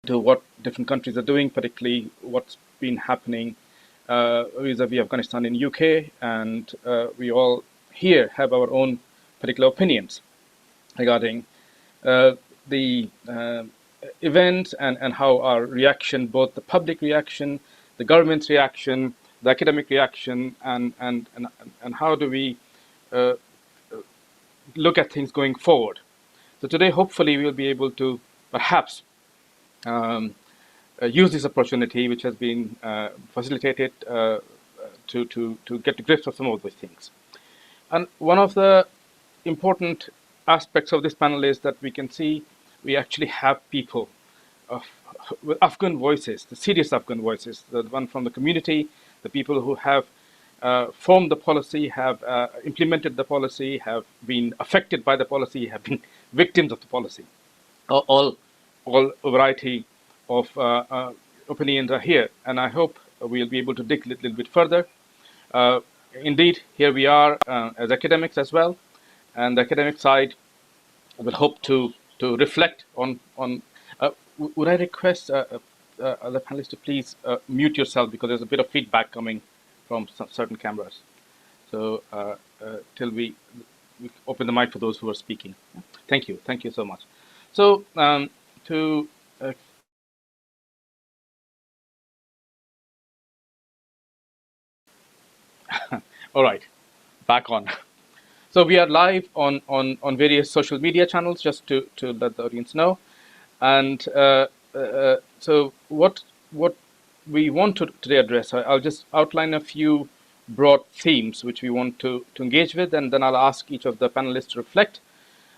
to what different countries are doing, particularly what's been happening vis-a-vis Afghanistan in UK, and we all here have our own particular opinions regarding the event and how our reaction, both the public reaction, the government's reaction, the academic reaction, and how do we look at things going forward. So today, hopefully, we'll be able to perhaps use this opportunity, which has been facilitated, to get to grips with some of these things. And one of the important aspects of this panel is that we can see we actually have people with Afghan voices, the serious Afghan voices, the one from the community, the people who have formed the policy, have implemented the policy, have been affected by the policy, have been victims of the policy. All a variety of opinions are here, and I hope we'll be able to dig a little bit further. Indeed, here we are as academics as well, and the academic side will hope to reflect on. Would I request other panelists to please mute yourself, because there's a bit of feedback coming from certain cameras. So till we open the mic for those who are speaking. Thank you so much. So all right, back on. So we are live on various social media channels, just to let the audience know. And so what we want to today address, I'll just outline a few broad themes which we want to engage with, and then I'll ask each of the panelists to reflect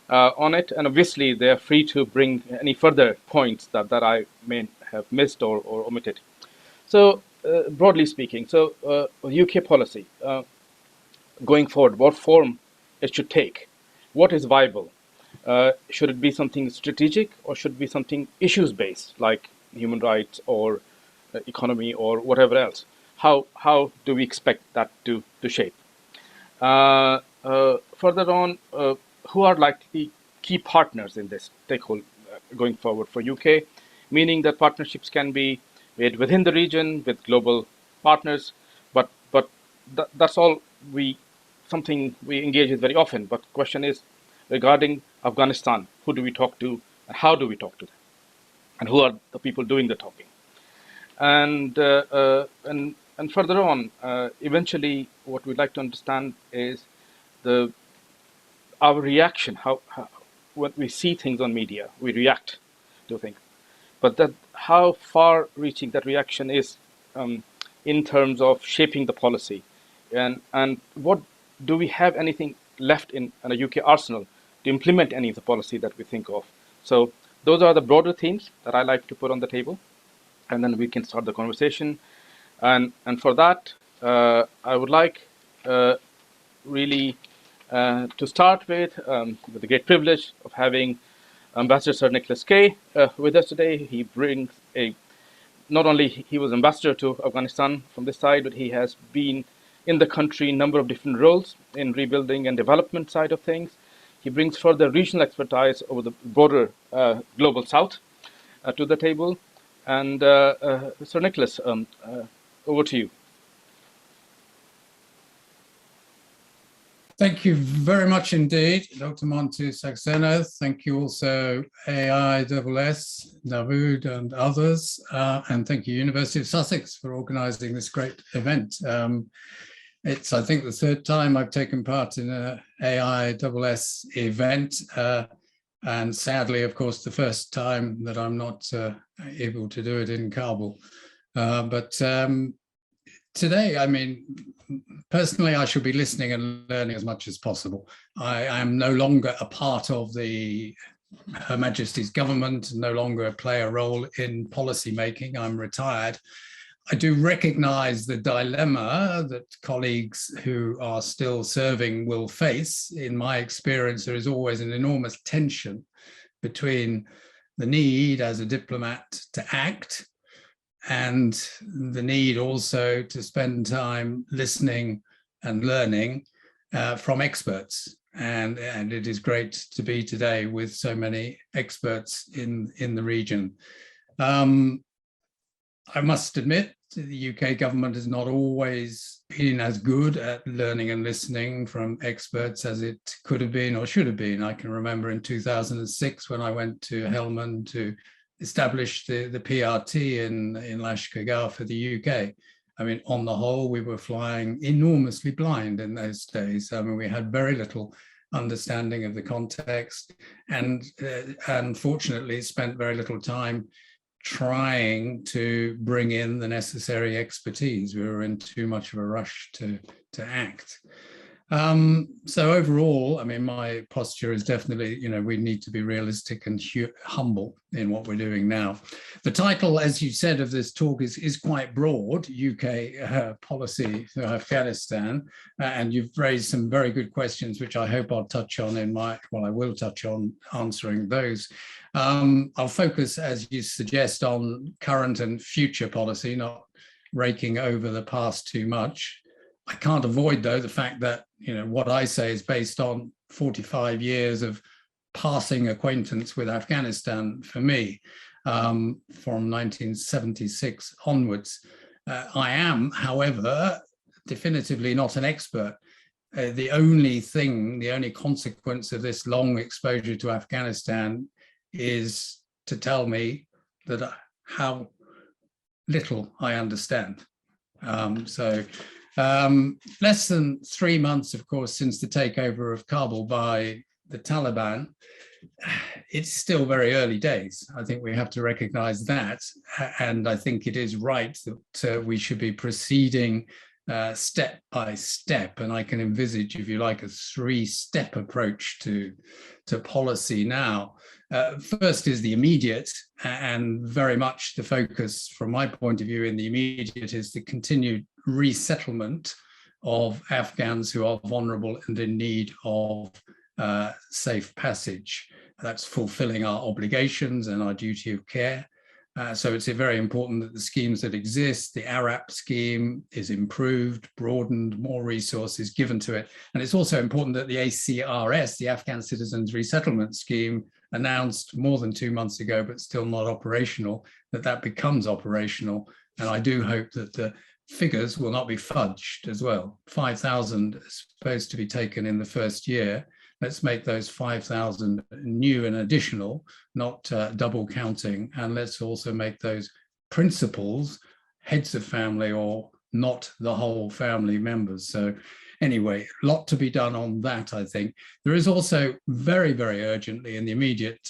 on it. And obviously, they're free to bring any further points that I may have missed or omitted. So broadly speaking, so UK policy going forward, what form it should take, what is viable? Should it be something strategic, or should it be something issues-based, like human rights or economy or whatever else? How do we expect that to shape? Further on, who are likely key partners in this stakeholder going forward for UK? Meaning that partnerships can be made within the region with global partners, but that's all something we engage with very often. But the question is, regarding Afghanistan, who do we talk to, and how do we talk to them, and who are the people doing the talking? And further on, eventually, what we'd like to understand is our reaction. How when we see things on media, we react to things, but how far-reaching that reaction is in terms of shaping the policy, and what do we have anything left in a UK arsenal to implement any of the policy that we think of? So those are the broader themes that I like to put on the table, and then we can start the conversation. And for that, I would like really to start with the great privilege of having Ambassador Sir Nicholas Kay with us today. He brings not only he was ambassador to Afghanistan from this side, but he has been in the country in a number of different roles in rebuilding and development side of things. He brings further regional expertise over the broader global south to the table. And Sir Nicholas, over to you. Thank you very much indeed, Dr. Montu Saxena. Thank you also AISS, Dawood and others. And thank you University of Sussex for organising this great event. It's, I think, the third time I've taken part in an AISS event. And sadly, of course, the first time that I'm not able to do it in Kabul. But today, I mean, personally, I should be listening and learning as much as possible. I am no longer a part of Her Majesty's government, no longer play a role in policy making. I'm retired. I do recognize the dilemma that colleagues who are still serving will face. In my experience, there is always an enormous tension between the need as a diplomat to act and the need also to spend time listening and learning from experts. And it is great to be today with so many experts in the region. I must admit, the UK government has not always been as good at learning and listening from experts as it could have been or should have been. I can remember in 2006 when I went to Helmand to establish the PRT in Lashkar for the UK. I mean, on the whole, we were flying enormously blind in those days. I mean, we had very little understanding of the context and unfortunately spent very little time trying to bring in the necessary expertise. We were in too much of a rush to act. So overall, I mean, my posture is definitely, we need to be realistic and humble in what we're doing now. The title, as you said, of this talk is quite broad, UK policy for Afghanistan, and you've raised some very good questions, which I hope I'll touch on I will touch on answering those. I'll focus, as you suggest, on current and future policy, not raking over the past too much. I can't avoid, though, the fact that, what I say is based on 45 years of passing acquaintance with Afghanistan for me, from 1976 onwards. I am, however, definitively not an expert. The only consequence of this long exposure to Afghanistan is to tell me that how little I understand. Less than 3 months, of course, since the takeover of Kabul by the Taliban, it's still very early days. I think we have to recognize that. And I think it is right that we should be proceeding step by step. And I can envisage, if you like, a 3-step approach to policy now. First is the immediate, and very much the focus from my point of view in the immediate is the continued resettlement of Afghans who are vulnerable and in need of safe passage. That's fulfilling our obligations and our duty of care. So it's very important that the schemes that exist, the ARAP scheme is improved, broadened, more resources given to it. And it's also important that the ACRS, the Afghan Citizens Resettlement Scheme, announced more than 2 months ago, but still not operational, that becomes operational. And I do hope that the figures will not be fudged as well. 5,000 is supposed to be taken in the first year. Let's make those 5,000 new and additional, not double counting. And let's also make those principals heads of family or not the whole family members. So anyway, a lot to be done on that, I think. There is also very, very urgently in the immediate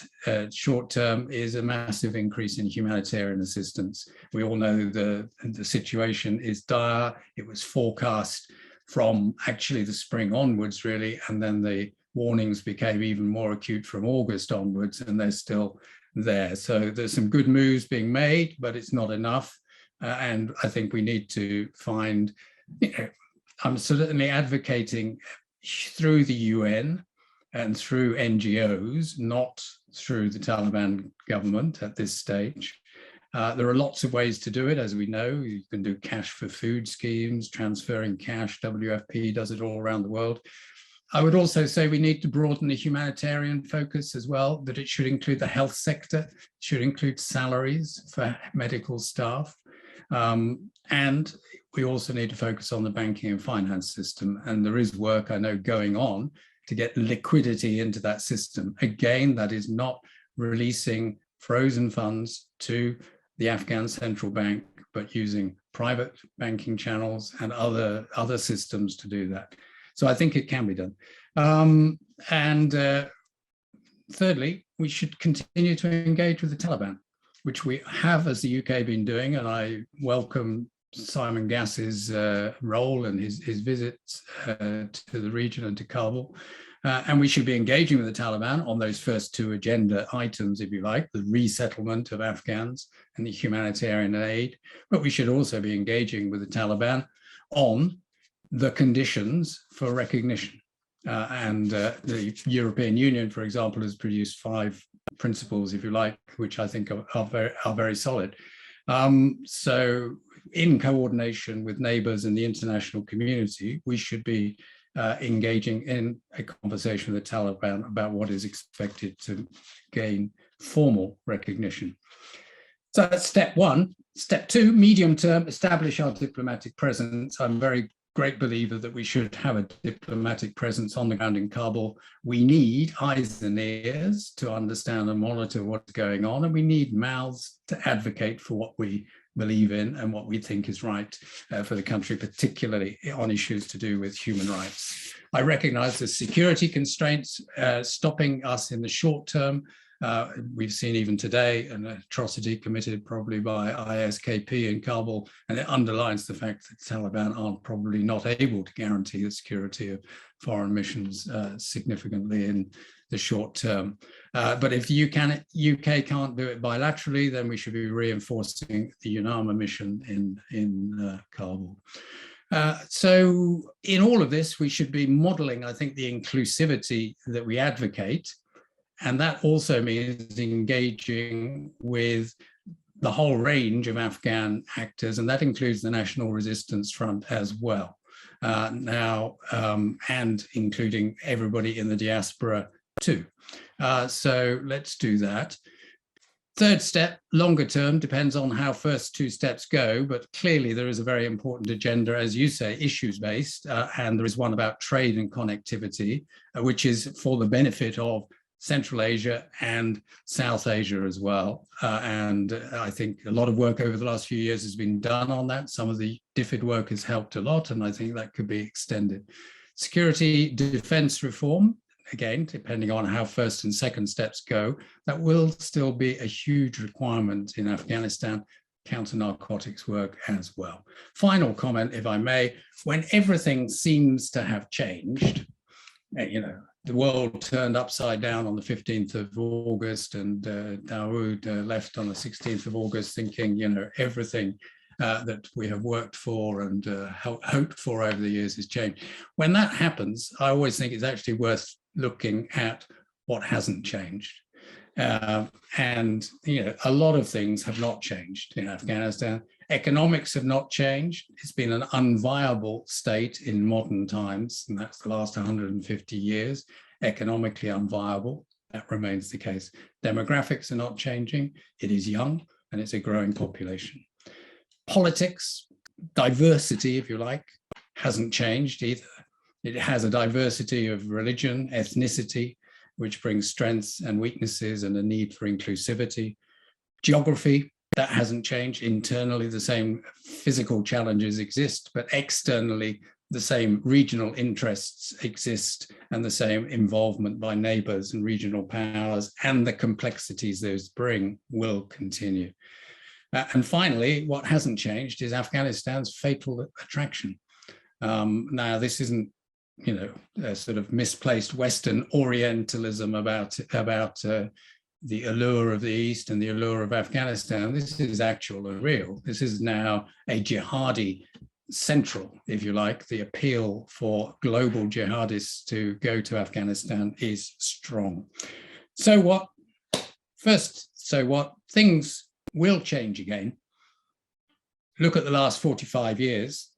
short term is a massive increase in humanitarian assistance. We all know the situation is dire. It was forecast from actually the spring onwards, really, and then the warnings became even more acute from August onwards, and they're still there. So there's some good moves being made, but it's not enough. And I think we need to find, I'm certainly advocating through the UN and through NGOs, not through the Taliban government at this stage. There are lots of ways to do it, as we know. You can do cash for food schemes, transferring cash. WFP does it all around the world. I would also say we need to broaden the humanitarian focus as well, that it should include the health sector, should include salaries for medical staff. And we also need to focus on the banking and finance system. And there is work, I know, going on to get liquidity into that system. Again, that is not releasing frozen funds to the Afghan central bank, but using private banking channels and other systems to do that. So I think it can be done. Thirdly, we should continue to engage with the Taliban, which we have as the UK been doing. And I welcome Simon Gass's role and his visits to the region and to Kabul. And we should be engaging with the Taliban on those first 2 agenda items, if you like, the resettlement of Afghans and the humanitarian aid. But we should also be engaging with the Taliban on the conditions for recognition. The European Union, for example, has produced 5 principles, if you like, which I think are very solid. So in coordination with neighbors and the international community, we should be engaging in a conversation with the Taliban about what is expected to gain formal recognition. So that's step one. Step two, medium term, establish our diplomatic presence. I'm a very great believer that we should have a diplomatic presence on the ground in Kabul. We need eyes and ears to understand and monitor what's going on, and we need mouths to advocate for what we believe in and what we think is right for the country, particularly on issues to do with human rights. I recognize the security constraints stopping us in the short term. We've seen even today an atrocity committed probably by ISKP in Kabul, and it underlines the fact that the Taliban aren't probably not able to guarantee the security of foreign missions significantly in the short term. But if the UK can't do it bilaterally, then we should be reinforcing the UNAMA mission in Kabul. So in all of this, we should be modeling, I think, the inclusivity that we advocate. And that also means engaging with the whole range of Afghan actors, and that includes the National Resistance Front as well, and including everybody in the diaspora too. So let's do that. Third step, longer term, depends on how first two steps go, but clearly there is a very important agenda, as you say, issues-based, and there is one about trade and connectivity, which is for the benefit of Central Asia and South Asia as well. And I think a lot of work over the last few years has been done on that. Some of the DFID work has helped a lot, and I think that could be extended. Security defense reform, again, depending on how first and second steps go, that will still be a huge requirement in Afghanistan. Counter-narcotics work as well. Final comment, if I may, when everything seems to have changed, the world turned upside down on the 15th of August, and Dawood left on the 16th of August thinking, everything that we have worked for and hoped for over the years has changed. When that happens, I always think it's actually worth looking at what hasn't changed. And a lot of things have not changed in Afghanistan. Economics have not changed. It's been an unviable state in modern times, and that's the last 150 years, economically unviable. That remains the case. Demographics are not changing. It is young, and it's a growing population. Politics, diversity, if you like, hasn't changed either. It has a diversity of religion, ethnicity, which brings strengths and weaknesses and a need for inclusivity. Geography, that hasn't changed. Internally, the same physical challenges exist, but externally, the same regional interests exist and the same involvement by neighbors and regional powers, and the complexities those bring will continue. And finally, what hasn't changed is Afghanistan's fatal attraction. Now, this isn't a sort of misplaced Western Orientalism about the allure of the East and the allure of Afghanistan. This is actual and real. This is now a jihadi central, if you like. The appeal for global jihadists to go to Afghanistan is strong. So what? First, so what? Things will change again. Look at the last 45 years.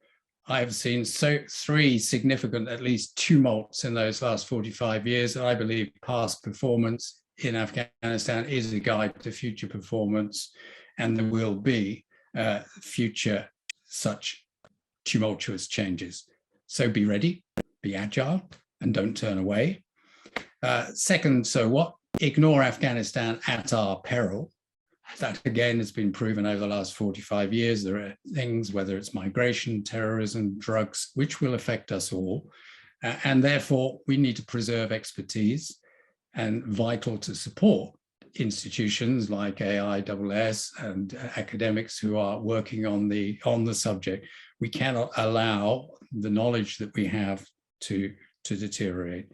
I have seen three significant, at least, tumults in those last 45 years. And I believe past performance in Afghanistan is a guide to future performance, and there will be future such tumultuous changes. So be ready, be agile, and don't turn away. Second, so what? Ignore Afghanistan at our peril. That, again, has been proven over the last 45 years. There are things, whether it's migration, terrorism, drugs, which will affect us all. And therefore, we need to preserve expertise, and vital to support institutions like AISS and academics who are working on the subject. We cannot allow the knowledge that we have to deteriorate.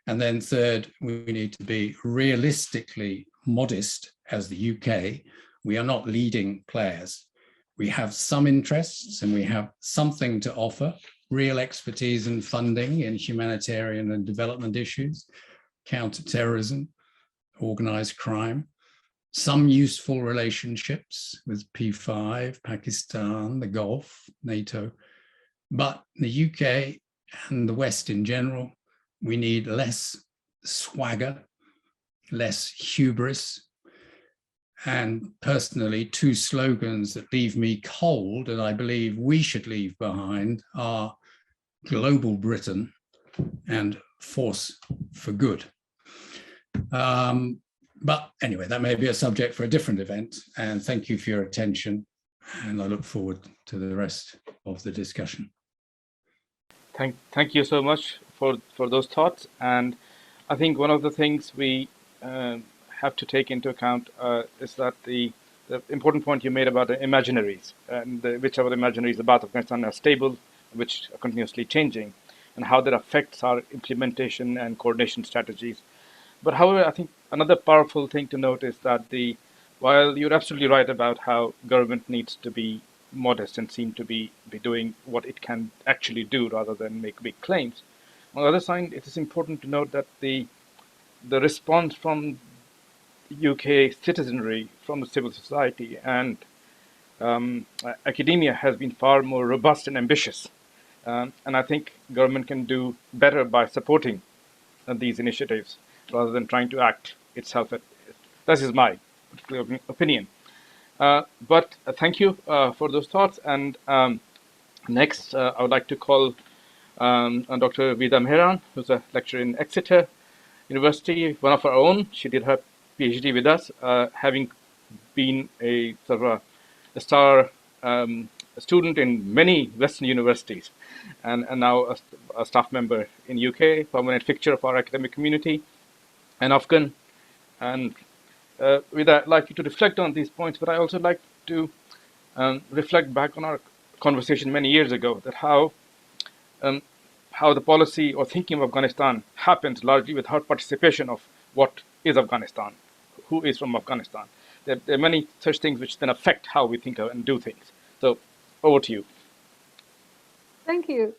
And then third, we need to be realistically modest. As the UK, we are not leading players. We have some interests and we have something to offer, real expertise and funding in humanitarian and development issues, counterterrorism, organized crime, some useful relationships with P5, Pakistan, the Gulf, NATO. But the UK and the West in general, we need less swagger, less hubris, And personally, two slogans that leave me cold and I believe we should leave behind are Global Britain and Force for Good. But anyway, that may be a subject for a different event. And thank you for your attention. And I look forward to the rest of the discussion. Thank you so much for those thoughts. And I think one of the things we have to take into account is that the important point you made about the imaginaries, and which our imaginaries about Afghanistan are stable, which are continuously changing, and how that affects our implementation and coordination strategies. But however, I think another powerful thing to note is that while you're absolutely right about how government needs to be modest and seem to be doing what it can actually do rather than make big claims, on the other side, it is important to note that the response from UK citizenry, from the civil society, and academia has been far more robust and ambitious. And I think government can do better by supporting these initiatives rather than trying to act itself. That is my opinion. But thank you for those thoughts. And next, I would like to call Dr. Vida Mehran, who's a lecturer in Exeter University, one of our own. She did her PhD with us, having been a sort of a star student in many Western universities, and now a staff member in UK, permanent fixture of our academic community, and Afghan. And with that, I'd like you to reflect on these points, but I also like to reflect back on our conversation many years ago, that how the policy or thinking of Afghanistan happens largely without participation of what is Afghanistan, who is from Afghanistan. There are many such things which then affect how we think and do things. So over to you. Thank you.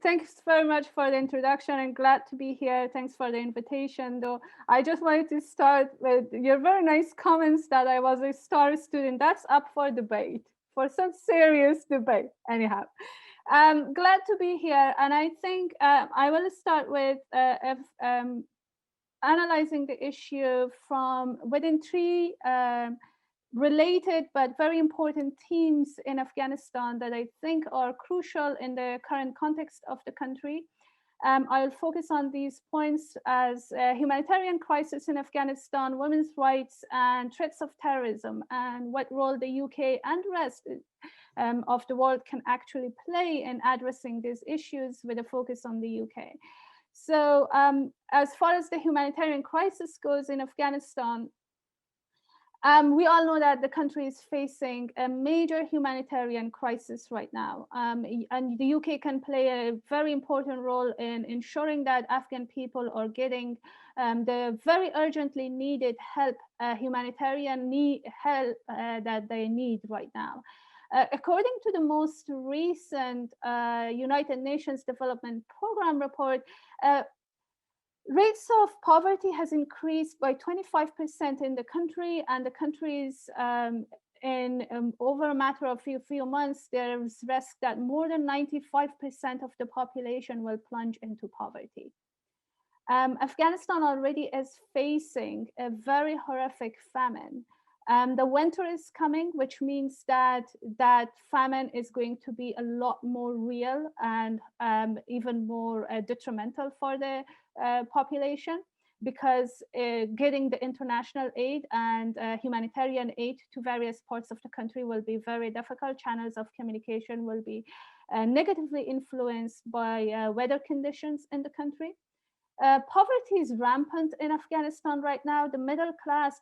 Thanks very much for the introduction. I'm glad to be here. Thanks for the invitation. Though I just wanted to start with your very nice comments that I was a star student. That's up for debate, for some serious debate. Anyhow, I'm glad to be here. And I think I will start with analyzing the issue from within three related but very important themes in Afghanistan that I think are crucial in the current context of the country. I'll focus on these points as humanitarian crisis in Afghanistan, women's rights, and threats of terrorism, and what role the UK and rest of the world can actually play in addressing these issues with a focus on the UK. So as far as the humanitarian crisis goes in Afghanistan, we all know that the country is facing a major humanitarian crisis right now. And the UK can play a very important role in ensuring that Afghan people are getting the very urgently needed help, humanitarian help that they need right now. According to the most recent United Nations Development Program report, rates of poverty has increased by 25% in the country, and the country's in over a matter of few months, there's risk that more than 95% of the population will plunge into poverty. Afghanistan already is facing a very horrific famine. The winter is coming, which means that famine is going to be a lot more real and even more detrimental for the population, because getting the international aid and humanitarian aid to various parts of the country will be very difficult. Channels of communication will be negatively influenced by weather conditions in the country. Poverty is rampant in Afghanistan right now. The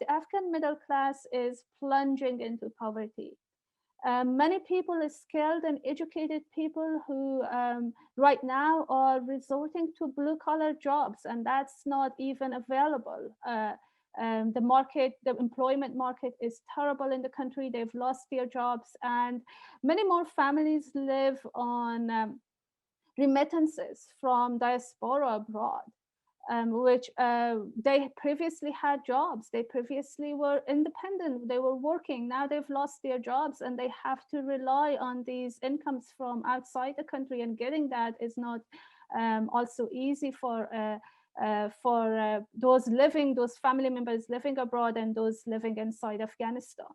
Afghan middle class is plunging into poverty. Many people, skilled and educated people who right now are resorting to blue-collar jobs, and that's not even available. The employment market is terrible in the country. They've lost their jobs, and many more families live on remittances from diaspora abroad. Which they previously had jobs, they previously were independent, they were working, now they've lost their jobs and they have to rely on these incomes from outside the country, and getting that is not also easy for for those family members living abroad and those living inside Afghanistan.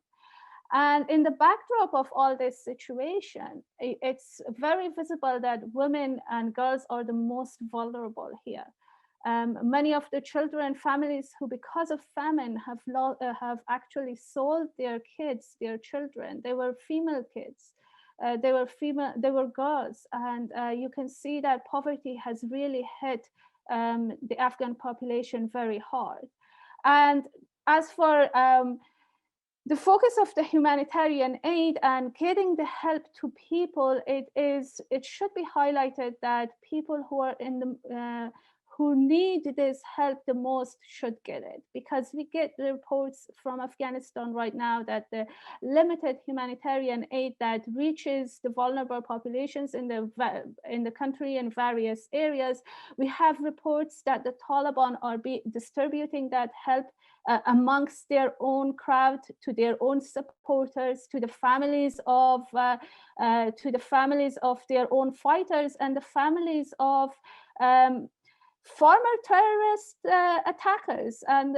And in the backdrop of all this situation, it's very visible that women and girls are the most vulnerable here. Many of the children, families who, because of famine, have actually sold their kids, their children. They were female kids. They were girls, and you can see that poverty has really hit the Afghan population very hard. And as for the focus of the humanitarian aid and getting the help to people, it should be highlighted that people who are in the who need this help the most should get it, because we get the reports from Afghanistan right now that the limited humanitarian aid that reaches the vulnerable populations in the country in various areas, we have reports that the Taliban are distributing that help amongst their own crowd, to their own supporters, to the families of their own fighters and the families of former terrorist attackers and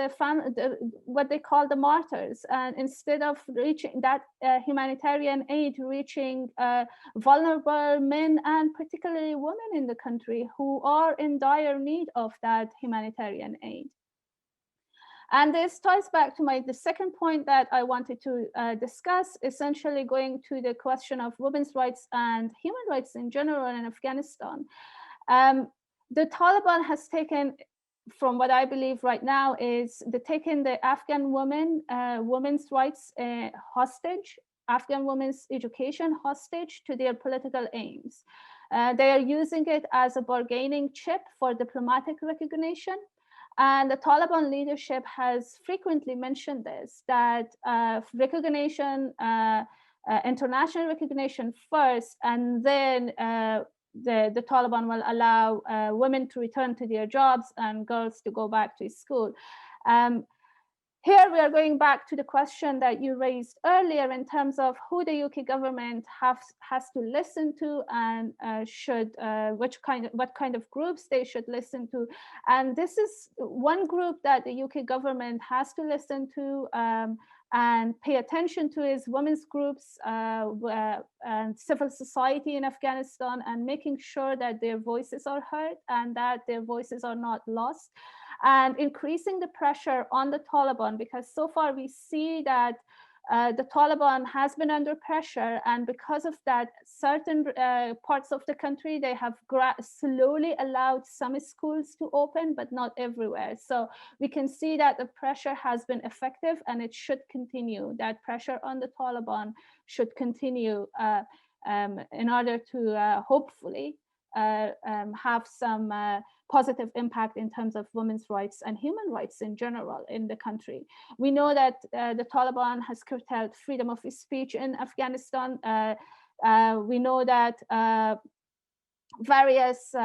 what they call the martyrs. And instead of reaching that humanitarian aid reaching vulnerable men and particularly women in the country who are in dire need of that humanitarian aid. And this ties back to the second point that I wanted to discuss, essentially going to the question of women's rights and human rights in general in Afghanistan. The Taliban has taken, from what I believe right now, is taken the Afghan women's rights hostage, Afghan women's education hostage to their political aims. They are using it as a bargaining chip for diplomatic recognition. And the Taliban leadership has frequently mentioned this, that recognition, international recognition first, and then the Taliban will allow women to return to their jobs and girls to go back to school. Here we are going back to the question that you raised earlier in terms of who the UK government has to listen to and what kind of groups they should listen to. And this is one group that the UK government has to listen to and pay attention to, is women's groups and civil society in Afghanistan, and making sure that their voices are heard and that their voices are not lost, and increasing the pressure on the Taliban, because so far we see that the Taliban has been under pressure, and because of that, certain parts of the country, they have slowly allowed some schools to open, but not everywhere. So we can see that the pressure has been effective, and it should continue. That pressure on the Taliban should continue in order to hopefully have some positive impact in terms of women's rights and human rights in general in the country. We know that the Taliban has curtailed freedom of speech in Afghanistan. We know that various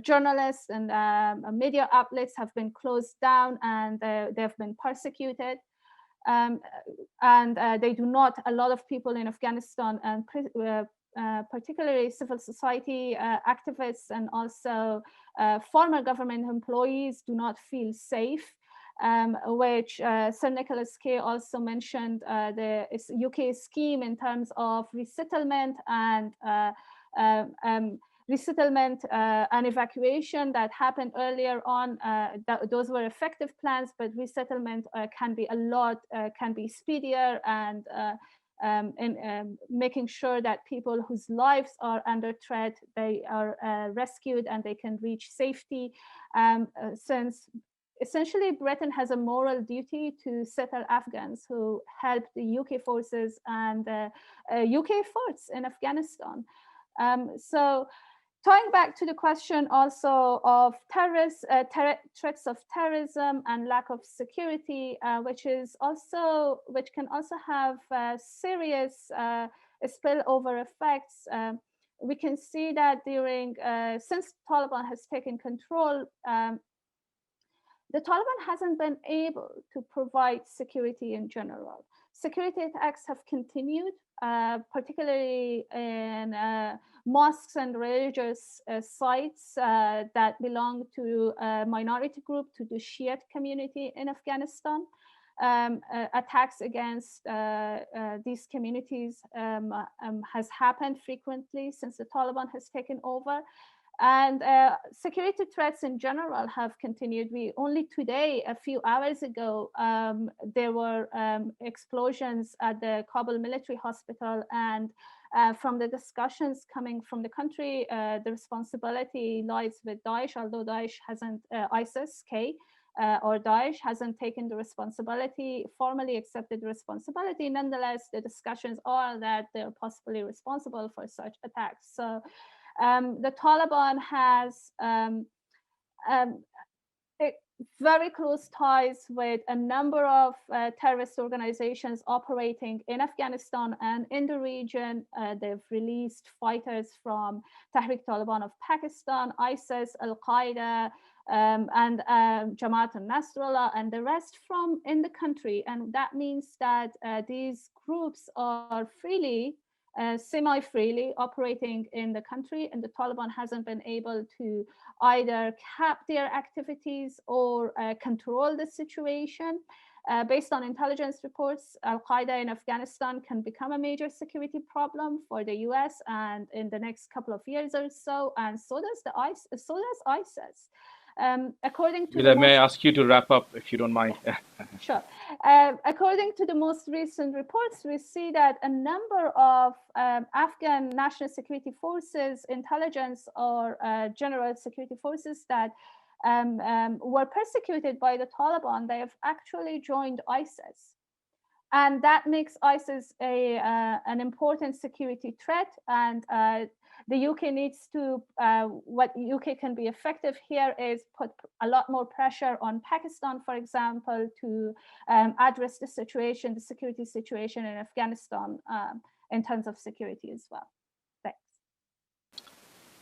journalists and media outlets have been closed down, and they've been persecuted. And a lot of people in Afghanistan, and particularly civil society activists and also former government employees, do not feel safe, which Sir Nicholas Kay also mentioned the UK scheme in terms of resettlement and evacuation that happened earlier on. Those were effective plans, but resettlement can be speedier, and in making sure that people whose lives are under threat, they are rescued and they can reach safety, since essentially Britain has a moral duty to settle Afghans who helped the UK forces and UK forts in Afghanistan. So tying back to the question also of threats of terrorism and lack of security, which can also have serious spillover effects. We can see that since Taliban has taken control, the Taliban hasn't been able to provide security in general. Security attacks have continued, particularly in mosques and religious sites that belong to a minority group, to the Shiite community in Afghanistan. Attacks against these communities has happened frequently since the Taliban has taken over. And security threats in general have continued. We only today, a few hours ago, there were explosions at the Kabul military hospital, and from the discussions coming from the country, the responsibility lies with Daesh, although Daesh hasn't, ISIS-K, or Daesh hasn't taken the responsibility, formally accepted the responsibility. Nonetheless, the discussions are that they're possibly responsible for such attacks. So the Taliban has very close ties with a number of terrorist organizations operating in Afghanistan and in the region. They've released fighters from Tehrik-Taliban of Pakistan, ISIS, Al-Qaeda, and Jamaat al-Nasrallah, and the rest from in the country. And that means that these groups are freely, semi-freely operating in the country, and the Taliban hasn't been able to either cap their activities or control the situation. Based on intelligence reports, Al-Qaeda in Afghanistan can become a major security problem for the US and in the next couple of years or so, and so does ISIS. According to may I ask you to wrap up if you don't mind? Sure. According to the most recent reports, we see that a number of Afghan national security forces, intelligence or general security forces that were persecuted by the Taliban, they have actually joined ISIS. And that makes ISIS an important security threat. And the UK needs to, what UK can be effective here is put a lot more pressure on Pakistan, for example, to address the situation, the security situation in Afghanistan in terms of security as well. Thanks.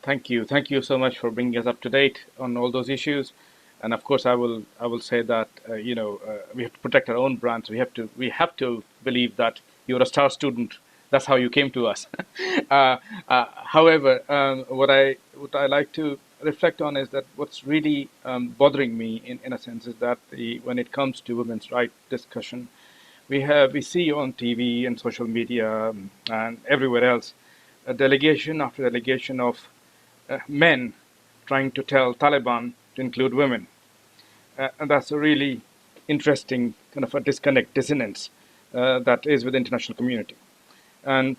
Thank you. Thank you so much for bringing us up to date on all those issues. And of course, I will say that we have to protect our own brands. We have to believe that you're a star student. That's how you came to us. However, what I like to reflect on is that what's really bothering me, in a sense, is that when it comes to women's rights discussion, we see on TV and social media and everywhere else a delegation after delegation of men trying to tell Taliban to include women. And that's a really interesting kind of a dissonance that is with the international community. And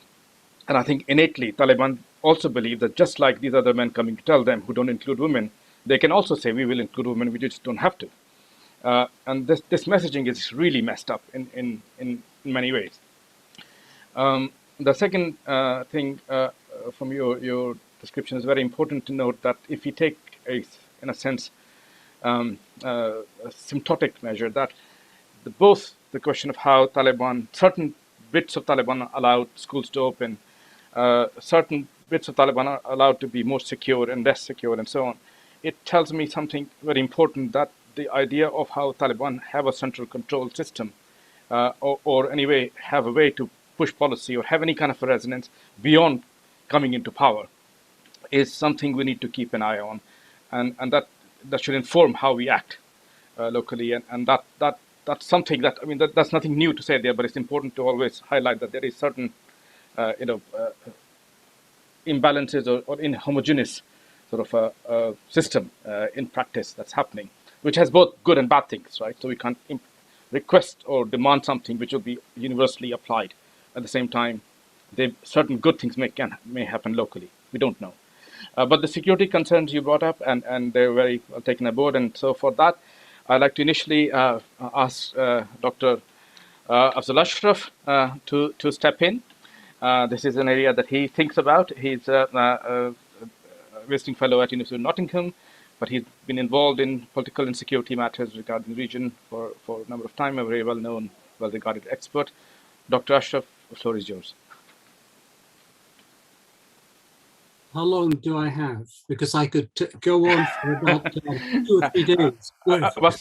I think innately Taliban also believe that just like these other men coming to tell them who don't include women, they can also say we will include women, we just don't have to. And this messaging is really messed up in many ways. The second thing from your description is very important to note that if you take in a sense, a symptotic measure, that both the question of how certain bits of Taliban allowed schools to open, certain bits of Taliban are allowed to be more secure and less secure and so on. It tells me something very important, that the idea of how Taliban have a central control system or anyway have a way to push policy or have any kind of a resonance beyond coming into power is something we need to keep an eye on. And that should inform how we act locally. And that's something that, I mean, that's nothing new to say there, but it's important to always highlight that there is certain, imbalances or inhomogeneous sort of a system in practice that's happening, which has both good and bad things, right? So we can't request or demand something which will be universally applied. At the same time, certain good things may happen locally. We don't know. But the security concerns you brought up, and they're very well taken aboard. And so for that, I'd like to initially ask Dr. Afzal Ashraf to step in. This is an area that he thinks about. He's a visiting fellow at University of Nottingham, but he's been involved in political and security matters regarding the region for a number of time, a very well-known, well-regarded expert. Dr. Ashraf, the floor is yours. How long do I have? Because I could go on for about 2 or 3 days.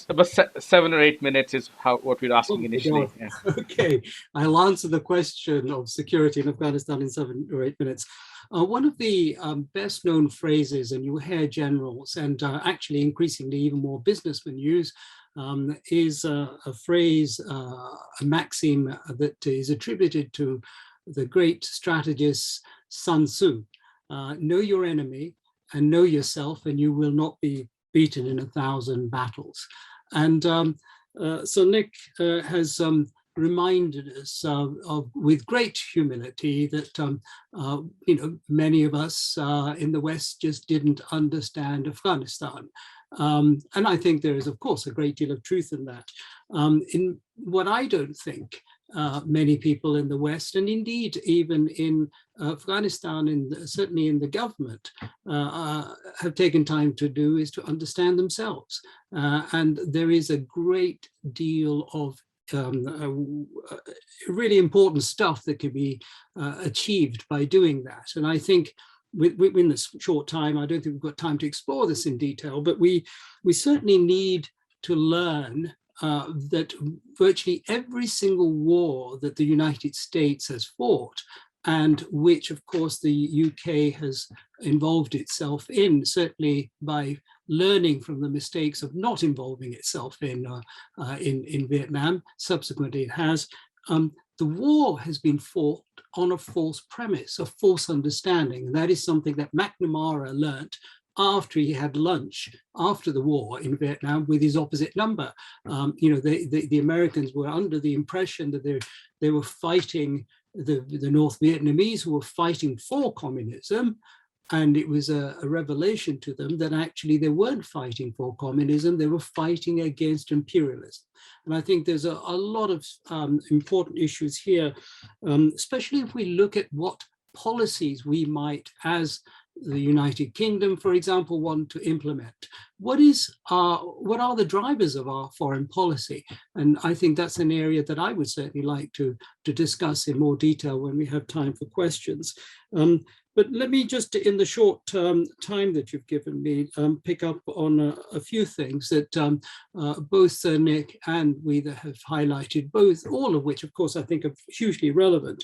About 7 or 8 minutes is what we're asking initially. Yeah. Okay, I'll answer the question of security in Afghanistan in 7 or 8 minutes. One of the best known phrases, and you hear generals and actually increasingly even more businessmen use, is a phrase, a maxim that is attributed to the great strategist Sun Tzu. Know your enemy and know yourself, and you will not be beaten in 1,000 battles. And so Nick has reminded us with great humility that many of us in the West just didn't understand Afghanistan. And I think there is, of course, a great deal of truth in that. In what I don't think many people in the West, and indeed even in Afghanistan, and certainly in the government, have taken time to do is to understand themselves. And there is a great deal of really important stuff that can be achieved by doing that. And I think within this short time, I don't think we've got time to explore this in detail, but we certainly need to learn that virtually every single war that the United States has fought, and which of course the UK has involved itself in, certainly by learning from the mistakes of not involving itself in Vietnam, subsequently it has, the war has been fought on a false premise, a false understanding. And that is something that McNamara learnt after he had lunch after the war in Vietnam with his opposite number. The Americans were under the impression that they were fighting the North Vietnamese, who were fighting for communism. And it was a revelation to them that actually they weren't fighting for communism, they were fighting against imperialism. And I think there's a lot of important issues here, especially if we look at what policies we might, as the United Kingdom, for example, want to implement. What are the drivers of our foreign policy? And I think that's an area that I would certainly like to discuss in more detail when we have time for questions. But let me just, in the short time that you've given me, pick up on a few things that both Nick and we have highlighted, all of which, of course, I think are hugely relevant.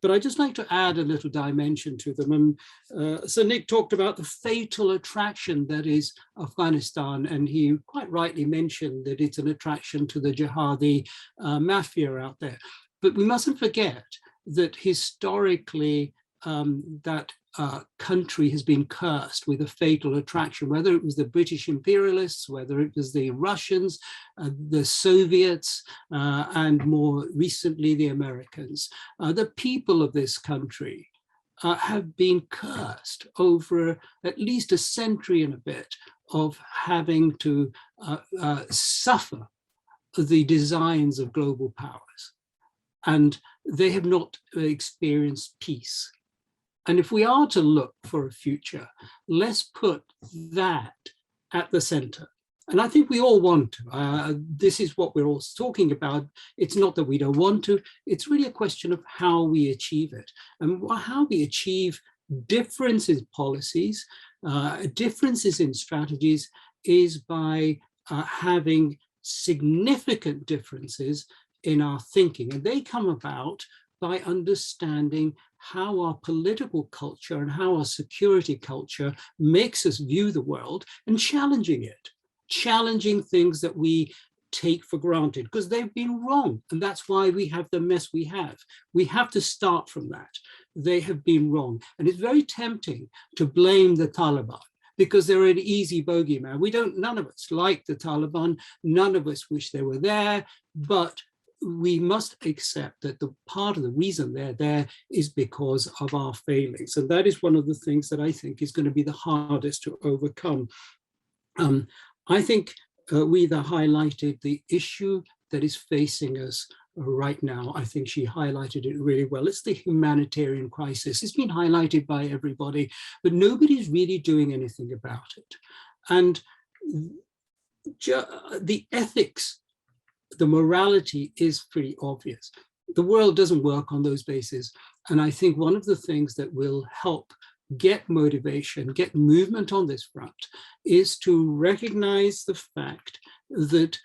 But I'd just like to add a little dimension to them. So Nick talked about the fatal attraction that is Afghanistan, and he quite rightly mentioned that it's an attraction to the jihadi mafia out there. But we mustn't forget that historically, that country has been cursed with a fatal attraction, whether it was the British imperialists, whether it was the Russians, the Soviets, and more recently the Americans. The people of this country have been cursed over at least a century and a bit of having to suffer the designs of global powers. And they have not experienced peace. And if we are to look for a future, let's put that at the center. And I think we all want to. This is what we're all talking about. It's not that we don't want to. It's really a question of how we achieve it. And how we achieve differences in policies, differences in strategies, is by having significant differences in our thinking. And they come about by understanding how our political culture and how our security culture makes us view the world, and challenging it, challenging things that we take for granted because they've been wrong. And that's why we have the mess we have. We have to start from that. They have been wrong. And it's very tempting to blame the Taliban because they're an easy bogeyman. None of us like the Taliban. None of us wish they were there, but we must accept that the part of the reason they're there is because of our failings. And that is one of the things that I think is going to be the hardest to overcome. I think Weetha highlighted the issue that is facing us right now. I think she highlighted it really well. It's the humanitarian crisis. It's been highlighted by everybody, but nobody's really doing anything about it. And the ethics, the morality is pretty obvious. The world doesn't work on those bases. And I think one of the things that will help get motivation, get movement on this front, is to recognize the fact that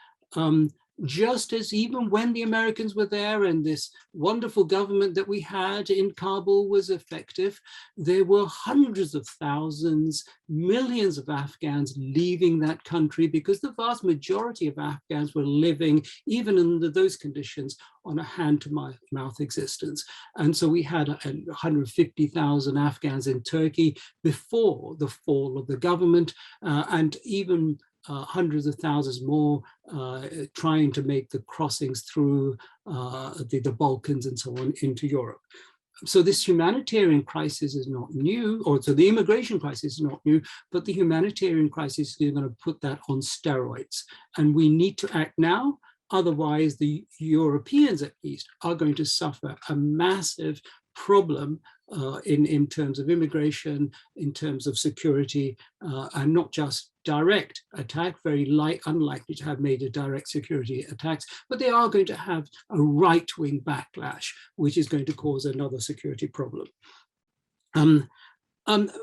just as even when the Americans were there and this wonderful government that we had in Kabul was effective, there were hundreds of thousands, millions of Afghans leaving that country because the vast majority of Afghans were living, even under those conditions, on a hand-to-mouth existence. And so we had 150,000 Afghans in Turkey before the fall of the government, and even hundreds of thousands more trying to make the crossings through the Balkans and so on into Europe. So this humanitarian crisis is not new, or so the immigration crisis is not new, but the humanitarian crisis is going to put that on steroids. And we need to act now. Otherwise, the Europeans, at least, are going to suffer a massive problem in terms of immigration, in terms of security, and not just direct attack, very unlikely to have major direct security attacks, but they are going to have a right-wing backlash, which is going to cause another security problem.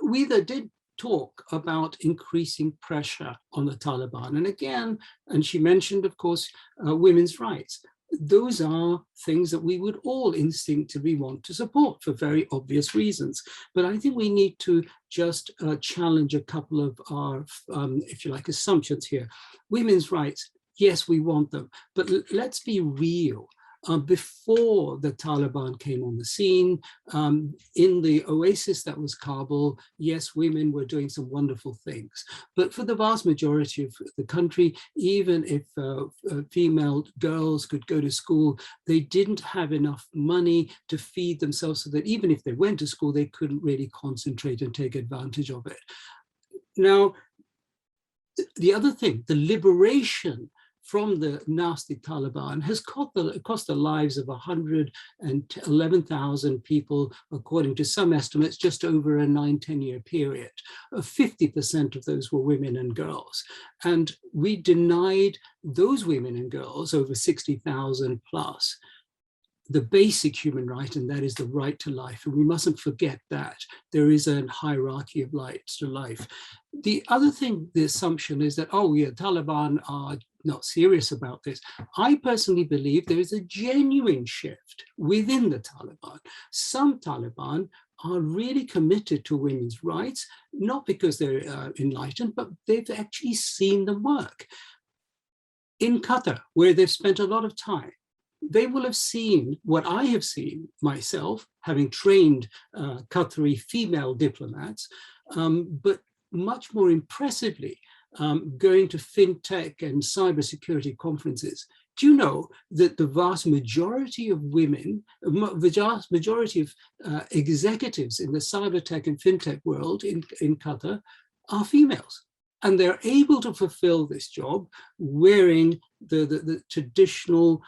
We did talk about increasing pressure on the Taliban. And again, and she mentioned, of course, women's rights. Those are things that we would all instinctively want to support for very obvious reasons. But I think we need to just challenge a couple of our, if you like, assumptions here. Women's rights, yes, we want them, but let's be real. Before the Taliban came on the scene, in the oasis that was Kabul, yes, women were doing some wonderful things. But for the vast majority of the country, even if female girls could go to school, they didn't have enough money to feed themselves, so that even if they went to school, they couldn't really concentrate and take advantage of it. Now, the other thing, the liberation from the nasty Taliban has cost the lives of 111,000 people, according to some estimates, just over a 9-10 year period. 50% of those were women and girls. And we denied those women and girls, over 60,000 plus, the basic human right, and that is the right to life. And we mustn't forget that. There is a hierarchy of rights to life. The other thing, the assumption is that, oh yeah, Taliban are not serious about this. I personally believe there is a genuine shift within the Taliban. Some Taliban are really committed to women's rights, not because they're enlightened, but they've actually seen them work. In Qatar, where they've spent a lot of time, they will have seen what I have seen myself, having trained Qatari female diplomats, but much more impressively, going to fintech and cybersecurity conferences. Do you know that the vast majority of women, the vast majority of executives in the cybertech and fintech world in Qatar are females? And they're able to fulfill this job wearing the traditional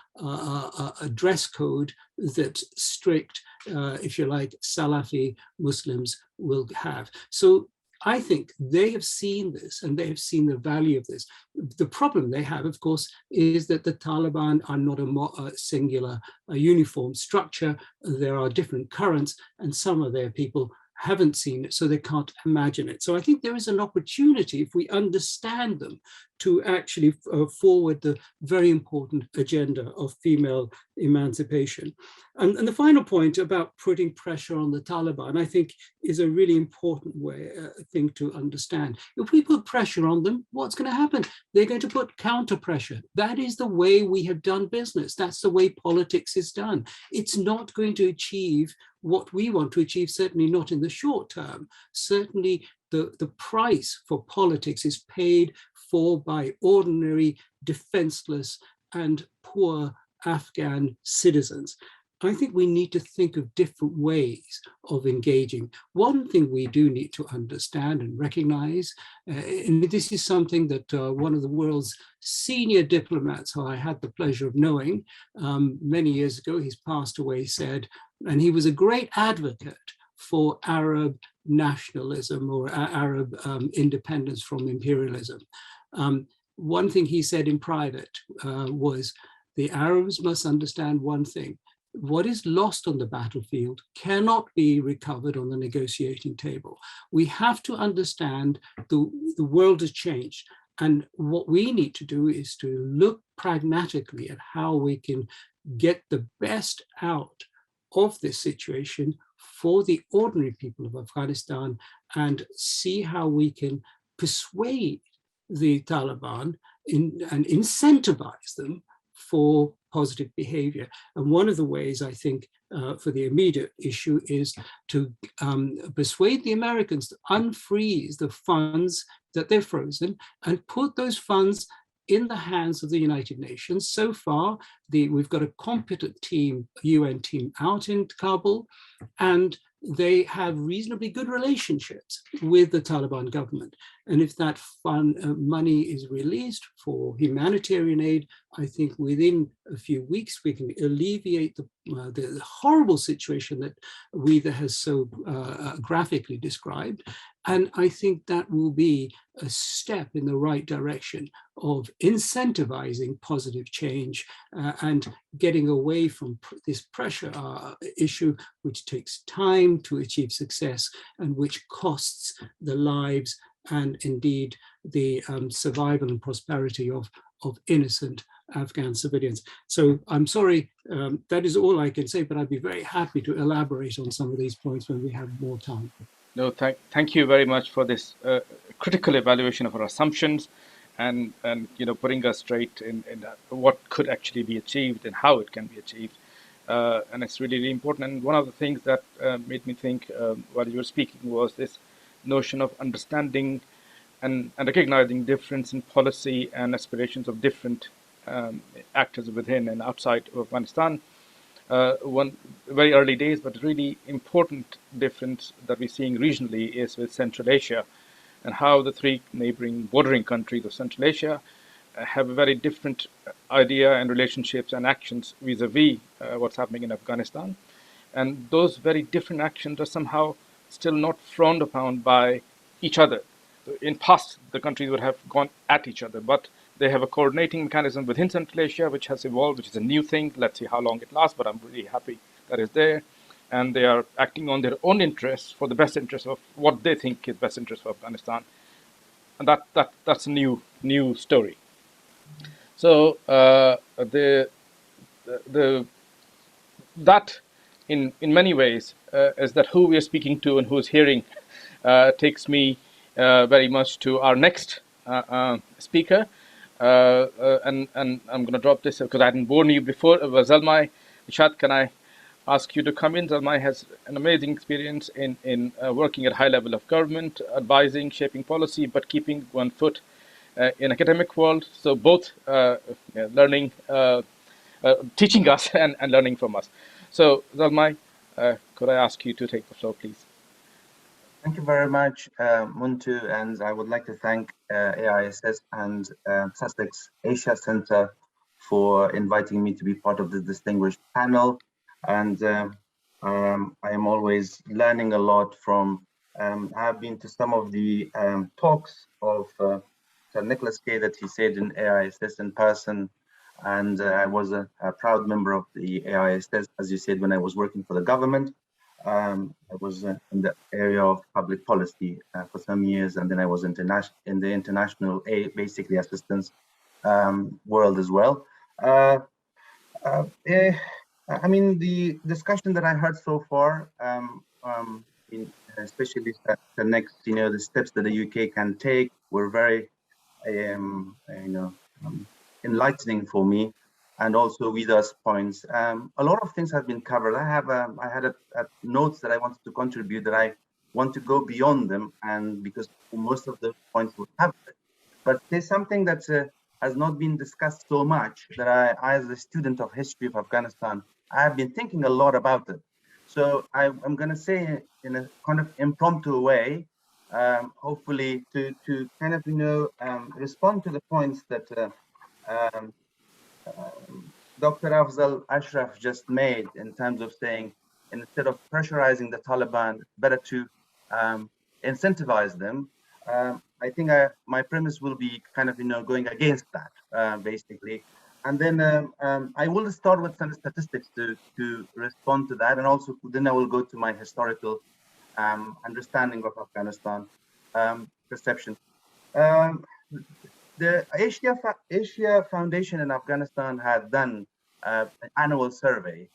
dress code that strict, if you like, Salafi Muslims will have. So I think they have seen this and they have seen the value of this. The problem they have, of course, is that the Taliban are not a singular, uniform structure. There are different currents, and some of their people haven't seen it, so they can't imagine it. So I think there is an opportunity, if we understand them, to actually forward the very important agenda of female emancipation. And the final point about putting pressure on the Taliban, I think, is a really important thing to understand. If we put pressure on them, what's going to happen? They're going to put counter pressure. That is the way we have done business. That's the way politics is done. It's not going to achieve what we want to achieve, certainly not in the short term. Certainly the price for politics is paid for by ordinary, defenseless, and poor Afghan citizens. I think we need to think of different ways of engaging. One thing we do need to understand and recognize, and this is something that one of the world's senior diplomats who I had the pleasure of knowing many years ago, he's passed away, said, and he was a great advocate for Arab nationalism or Arab independence from imperialism. One thing he said in private was, the Arabs must understand one thing: what is lost on the battlefield cannot be recovered on the negotiating table. We have to understand the world has changed. And what we need to do is to look pragmatically at how we can get the best out of this situation for the ordinary people of Afghanistan and see how we can persuade the Taliban and incentivize them for positive behavior. And one of the ways I think for the immediate issue is to persuade the Americans to unfreeze the funds that they're frozen and put those funds in the hands of the United Nations. So far, we've got a competent team, UN team out in Kabul, and they have reasonably good relationships with the Taliban government. And if that money is released for humanitarian aid, I think within a few weeks we can alleviate the horrible situation that Weather has so graphically described. And I think that will be a step in the right direction of incentivizing positive change and getting away from this pressure issue, which takes time to achieve success and which costs the lives and indeed the survival and prosperity of innocent Afghan civilians. So I'm sorry, that is all I can say, but I'd be very happy to elaborate on some of these points when we have more time. No, thank you very much for this critical evaluation of our assumptions and putting us straight in what could actually be achieved and how it can be achieved. And it's really, really important. And one of the things that made me think while you were speaking was this notion of understanding and recognizing difference in policy and aspirations of different actors within and outside of Afghanistan. One very early days, but really important difference that we're seeing regionally is with Central Asia and how the three neighboring bordering countries of Central Asia have a very different idea and relationships and actions vis-a-vis what's happening in Afghanistan. And those very different actions are somehow still not frowned upon by each other. In past, the countries would have gone at each other, but they have a coordinating mechanism within Central Asia, which has evolved, which is a new thing. Let's see how long it lasts, but I'm really happy that it's there. And they are acting on their own interests for the best interest of what they think is best interest for Afghanistan. And that's a new story. So that in many ways is that who we are speaking to and who's hearing takes me very much to our next speaker. And I'm going to drop this because I hadn't warned you before. Zalmay Ishad, can I ask you to come in? Zalmay has an amazing experience in working at high level of government, advising, shaping policy, but keeping one foot in academic world. So both learning, teaching us and learning from us. So Zalmay, could I ask you to take the floor, please? Thank you very much, Muntu, and I would like to thank AISS and Sussex Asia Center for inviting me to be part of this distinguished panel. And I am always learning a lot from, I've been to some of the talks of Sir Nicholas Kay that he said in AISS in person, and I was a proud member of the AISS, as you said, when I was working for the government. I was in the area of public policy for some years, and then I was in the international aid, basically assistance world as well. I mean, the discussion that I heard so far, especially the next, the steps that the UK can take, were very, enlightening for me. And also with us points. A lot of things have been covered. I had notes that I wanted to contribute that I want to go beyond them, and because most of the points were covered. But there's something that has not been discussed so much that I, as a student of history of Afghanistan, I have been thinking a lot about it. So I'm going to say in a kind of impromptu way, hopefully to kind of respond to the points that. Dr. Afzal Ashraf just made in terms of saying, instead of pressurizing the Taliban, better to incentivize them. I think my premise will be kind of going against that basically, and then I will start with some statistics to respond to that, and also then I will go to my historical understanding of Afghanistan perception. The Asia Foundation in Afghanistan had done an annual survey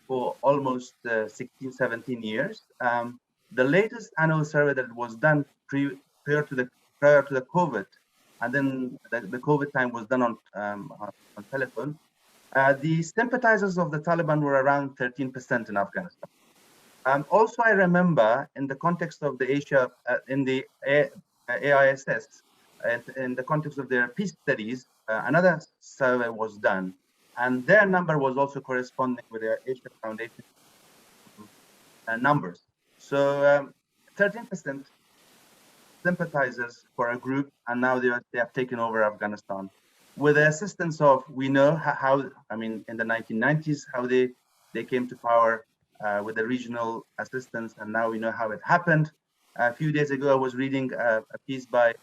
for almost 16, 17 years. The latest annual survey that was done prior to the COVID, and then the COVID time was done on telephone. The sympathizers of the Taliban were around 13% in Afghanistan. Also, I remember in the context of the Asia, in the AISS, in the context of their peace studies, another survey was done, and their number was also corresponding with the Asia Foundation numbers. So 13% sympathizers for a group, and now they have taken over Afghanistan with the assistance of, we know how, I mean, in the 1990s, how they came to power with the regional assistance, and now we know how it happened. A few days ago, I was reading a piece by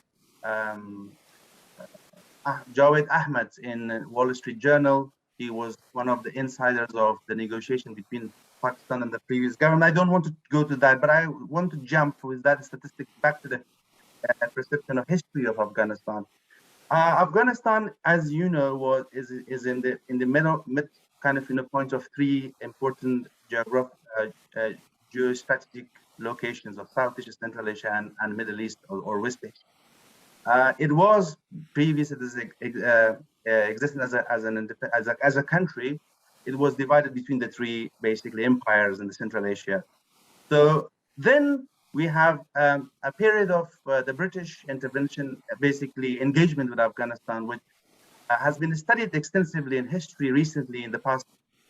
Jawed Ahmed in Wall Street Journal. He was one of the insiders of the negotiation between Pakistan and the previous government. I don't want to go to that, but I want to jump with that statistic back to the perception of history of Afghanistan. Afghanistan, as you know, is in the mid kind of point of three important geostrategic locations of South Asia, Central Asia, and Middle East or West Asia. It was previously existing as a country. It was divided between the three basically empires in the Central Asia. So then we have a period of the British intervention, basically engagement with Afghanistan, which has been studied extensively in history recently in the past,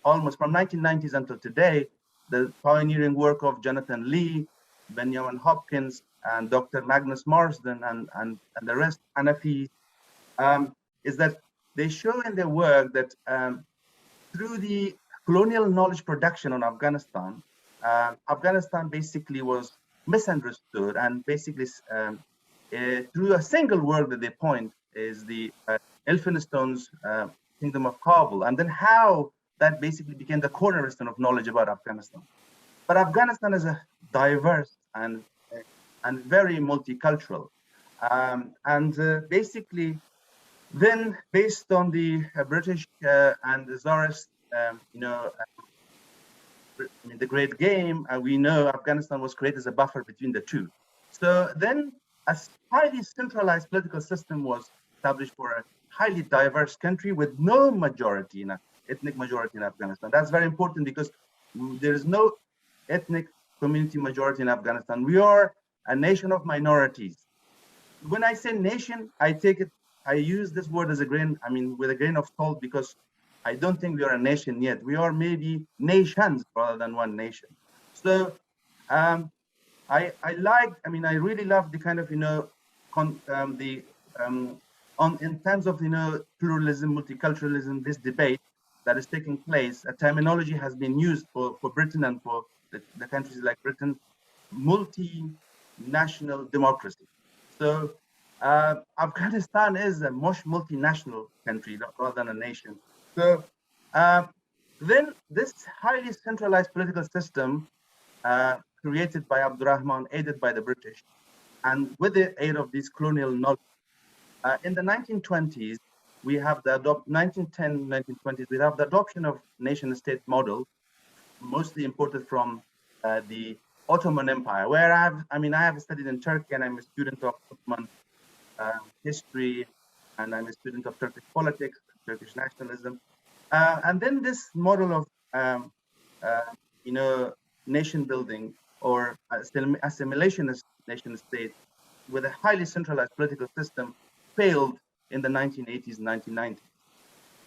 almost from 1990s until today. The pioneering work of Jonathan Lee, Benjamin Hopkins, and Dr. Magnus Marston, and the rest, Hanafi, is that they show in their work that through the colonial knowledge production on Afghanistan, Afghanistan basically was misunderstood, and basically through a single word that they point is the Elphinstone's Kingdom of Kabul, and then how that basically became the cornerstone of knowledge about Afghanistan. But Afghanistan is a diverse and very multicultural, and basically then based on the British and the Tsarist, the Great Game, we know Afghanistan was created as a buffer between the two. So then a highly centralized political system was established for a highly diverse country with no majority, ethnic majority in Afghanistan. That's very important because there is no ethnic community majority in Afghanistan. We are a nation of minorities. When I say nation, I use this word as a grain, with a grain of salt, because I don't think we are a nation yet. We are maybe nations rather than one nation. So I really love the kind of, in terms of, pluralism, multiculturalism, this debate that is taking place. A terminology has been used for Britain and for the countries like Britain, multinational democracy. So Afghanistan is a much multinational country rather than a nation. So then this highly centralized political system created by Abdurrahman, aided by the British, and with the aid of these colonial knowledge, in the 1920s, we have the 1910, 1920s, we have the adoption of nation-state model, mostly imported from the Ottoman Empire, where I have studied in Turkey, and I'm a student of Ottoman history, and I'm a student of Turkish politics, Turkish nationalism. And then this model of, nation building or assimilationist nation state with a highly centralized political system failed in the 1980s and 1990s.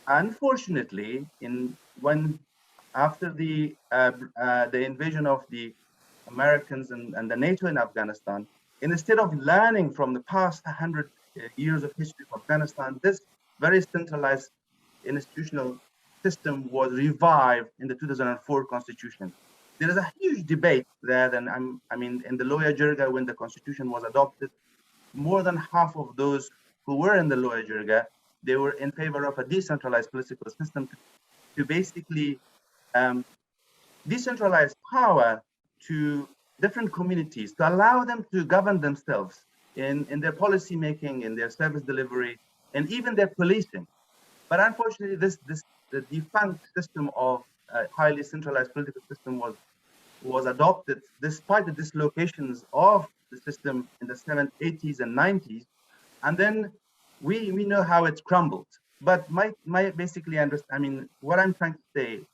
Unfortunately, after the invasion of the Americans and the NATO in Afghanistan, instead of learning from the past 100 years of history of Afghanistan, this very centralized institutional system was revived in the 2004 constitution. There is a huge debate there, and in the Loya Jirga, when the constitution was adopted, more than half of those who were in the Loya Jirga, they were in favor of a decentralized political system to basically decentralize power to different communities, to allow them to govern themselves in their policy making, in their service delivery, and even their policing. But unfortunately, the defunct system of highly centralized political system was adopted despite the dislocations of the system in the 70s, 80s, and 90s. And then we know how it crumbled. But my basically understand, I mean, what I'm trying to say is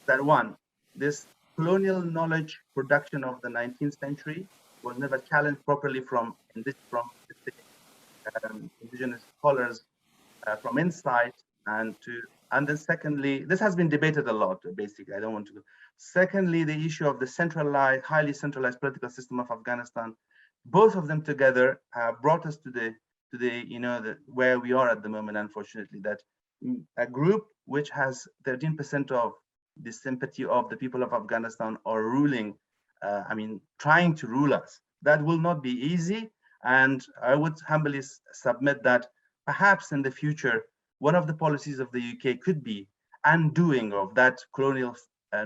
that one, this colonial knowledge production of the 19th century was never challenged properly from indigenous scholars from inside, and then secondly, this has been debated a lot. Basically, I don't want to. Secondly, the issue of the centralized, highly centralized political system of Afghanistan, both of them together brought us to the where we are at the moment. Unfortunately, that a group which has 13% of the sympathy of the people of Afghanistan are ruling. I mean, trying to rule us. That will not be easy, and I would humbly submit that perhaps in the future, one of the policies of the UK could be undoing of that colonial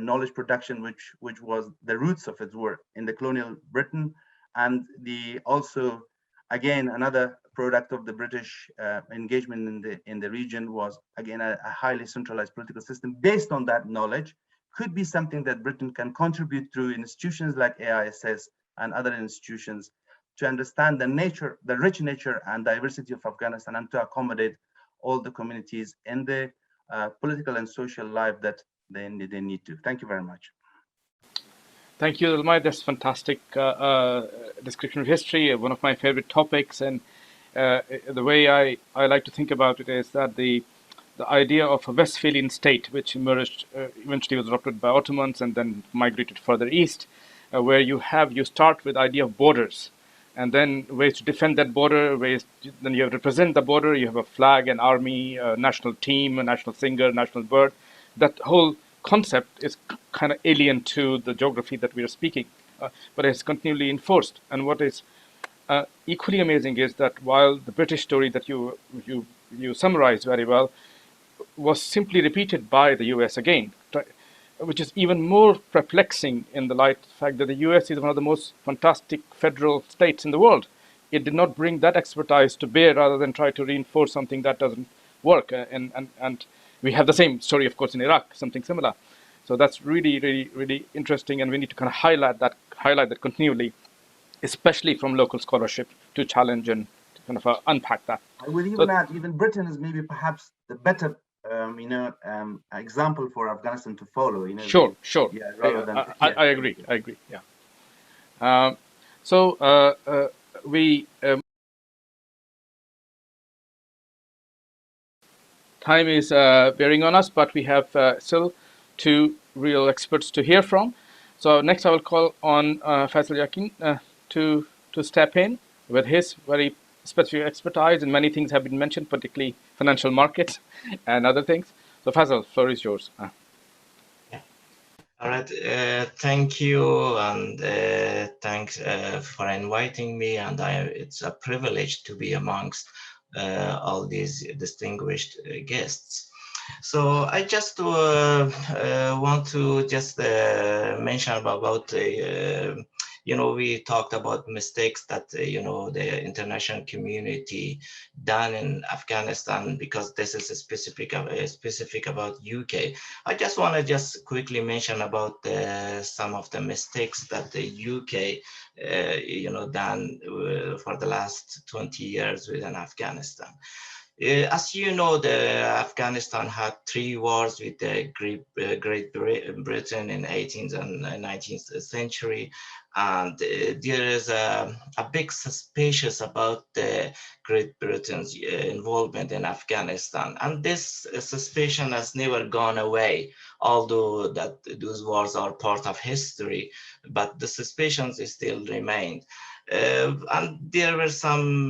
knowledge production, which was the roots of its work in the colonial Britain, and the also, again, another product of the British engagement in the region was again a highly centralized political system based on that knowledge. Could be something that Britain can contribute through institutions like AISS and other institutions to understand the nature, the rich nature and diversity of Afghanistan, and to accommodate all the communities in the political and social life that they need to. Thank you very much. Thank you, Almay. That's fantastic description of history, one of my favorite topics. And the way I like to think about it is that the idea of a Westphalian state, which emerged, eventually was adopted by Ottomans and then migrated further east, where you start with the idea of borders, and then ways to defend that border, then you have to represent the border, you have a flag, an army, a national team, a national singer, national bird. That whole concept is kind of alien to the geography that we are speaking, but it's continually enforced. And what is equally amazing is that while the British story that you summarized very well was simply repeated by the US again, which is even more perplexing in the light of the fact that the US is one of the most fantastic federal states in the world. It did not bring that expertise to bear rather than try to reinforce something that doesn't work. And we have the same story, of course, in Iraq, something similar. So that's really, really, really interesting, and we need to kind of highlight that continually, especially from local scholarship, to challenge and to kind of unpack that. I would even add, even Britain is maybe perhaps the better example for Afghanistan to follow. Sure. Yeah, I agree. Yeah. We time is bearing on us, but we have still two real experts to hear from. So next, I will call on Faisal Yakin to step in with his very specific expertise, and many things have been mentioned, particularly financial markets and other things. So Faisal, floor is yours. All right, thank you, and thanks for inviting me, and it's a privilege to be amongst all these distinguished guests. So I just want to just mention about we talked about mistakes that the international community done in Afghanistan, because this is specific about UK. I just want to just quickly mention about some of the mistakes that the UK done for the last 20 years within Afghanistan. As you know, Afghanistan had 3 wars with the Great Britain in 18th and 19th century, and there is a big suspicion about the Great Britain's involvement in Afghanistan, and this suspicion has never gone away, although that those wars are part of history, but the suspicions still remain. And there were some,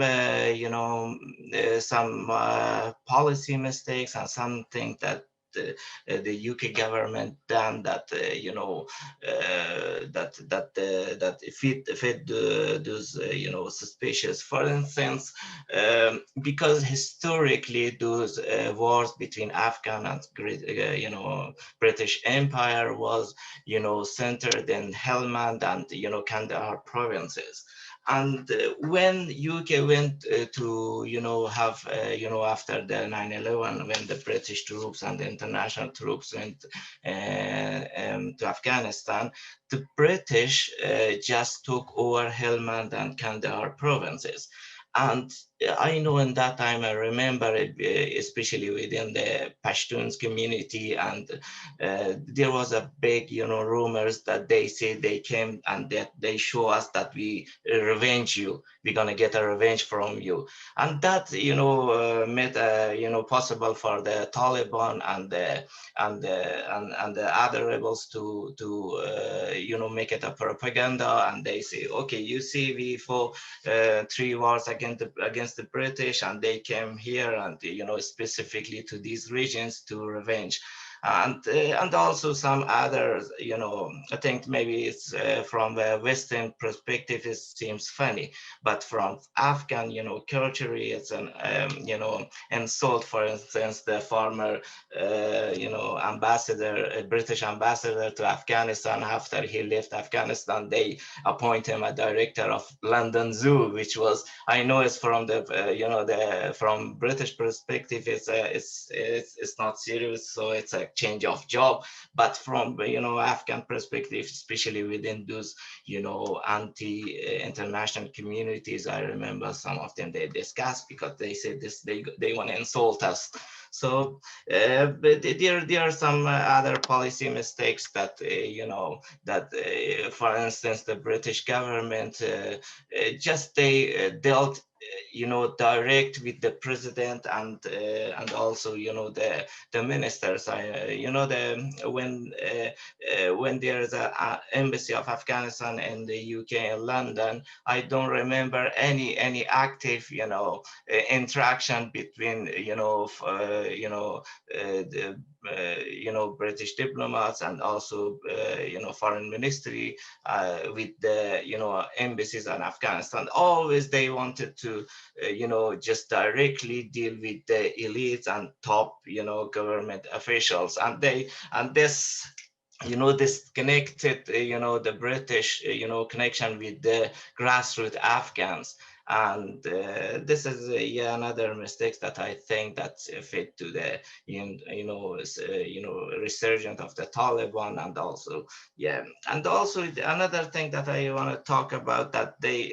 policy mistakes and something that the UK government done that that fit those suspicious. For instance, because historically those wars between Afghan and British Empire was centered in Helmand and Kandahar provinces. And when UK went to, have, after the 9/11, when the British troops and the international troops went to Afghanistan, the British just took over Helmand and Kandahar provinces. And I know in that time, I remember it, especially within the Pashtuns community, and there was a big, rumors that they say they came and that they show us that we revenge you. We're gonna get a revenge from you, and that made possible for the Taliban and the other rebels to make it a propaganda, and they say, okay, you see, we fought 3 wars against the British, and they came here and specifically to these regions to revenge. And also some others, I think maybe it's from the Western perspective, it seems funny, but from Afghan, culturally, it's an, insult. For instance, the former, British ambassador to Afghanistan, after he left Afghanistan, they appoint him a director of London Zoo, which was, I know it's from the, from British perspective, it's not serious, so it's a change of job. But from Afghan perspective, especially within those anti-international communities, I remember some of them they discussed, because they said this, they want to insult us. So but there are some other policy mistakes that for instance, the British government just they dealt direct with the president and also the ministers. When there's a embassy of Afghanistan in the UK in London, I don't remember any active interaction between the British diplomats and also foreign ministry with the embassies in Afghanistan. Always they wanted to just directly deal with the elites and top government officials, and this disconnected the British connection with the grassroots Afghans. And this is another mistake that I think that fit to the resurgence of the Taliban. And also another thing that I want to talk about, that they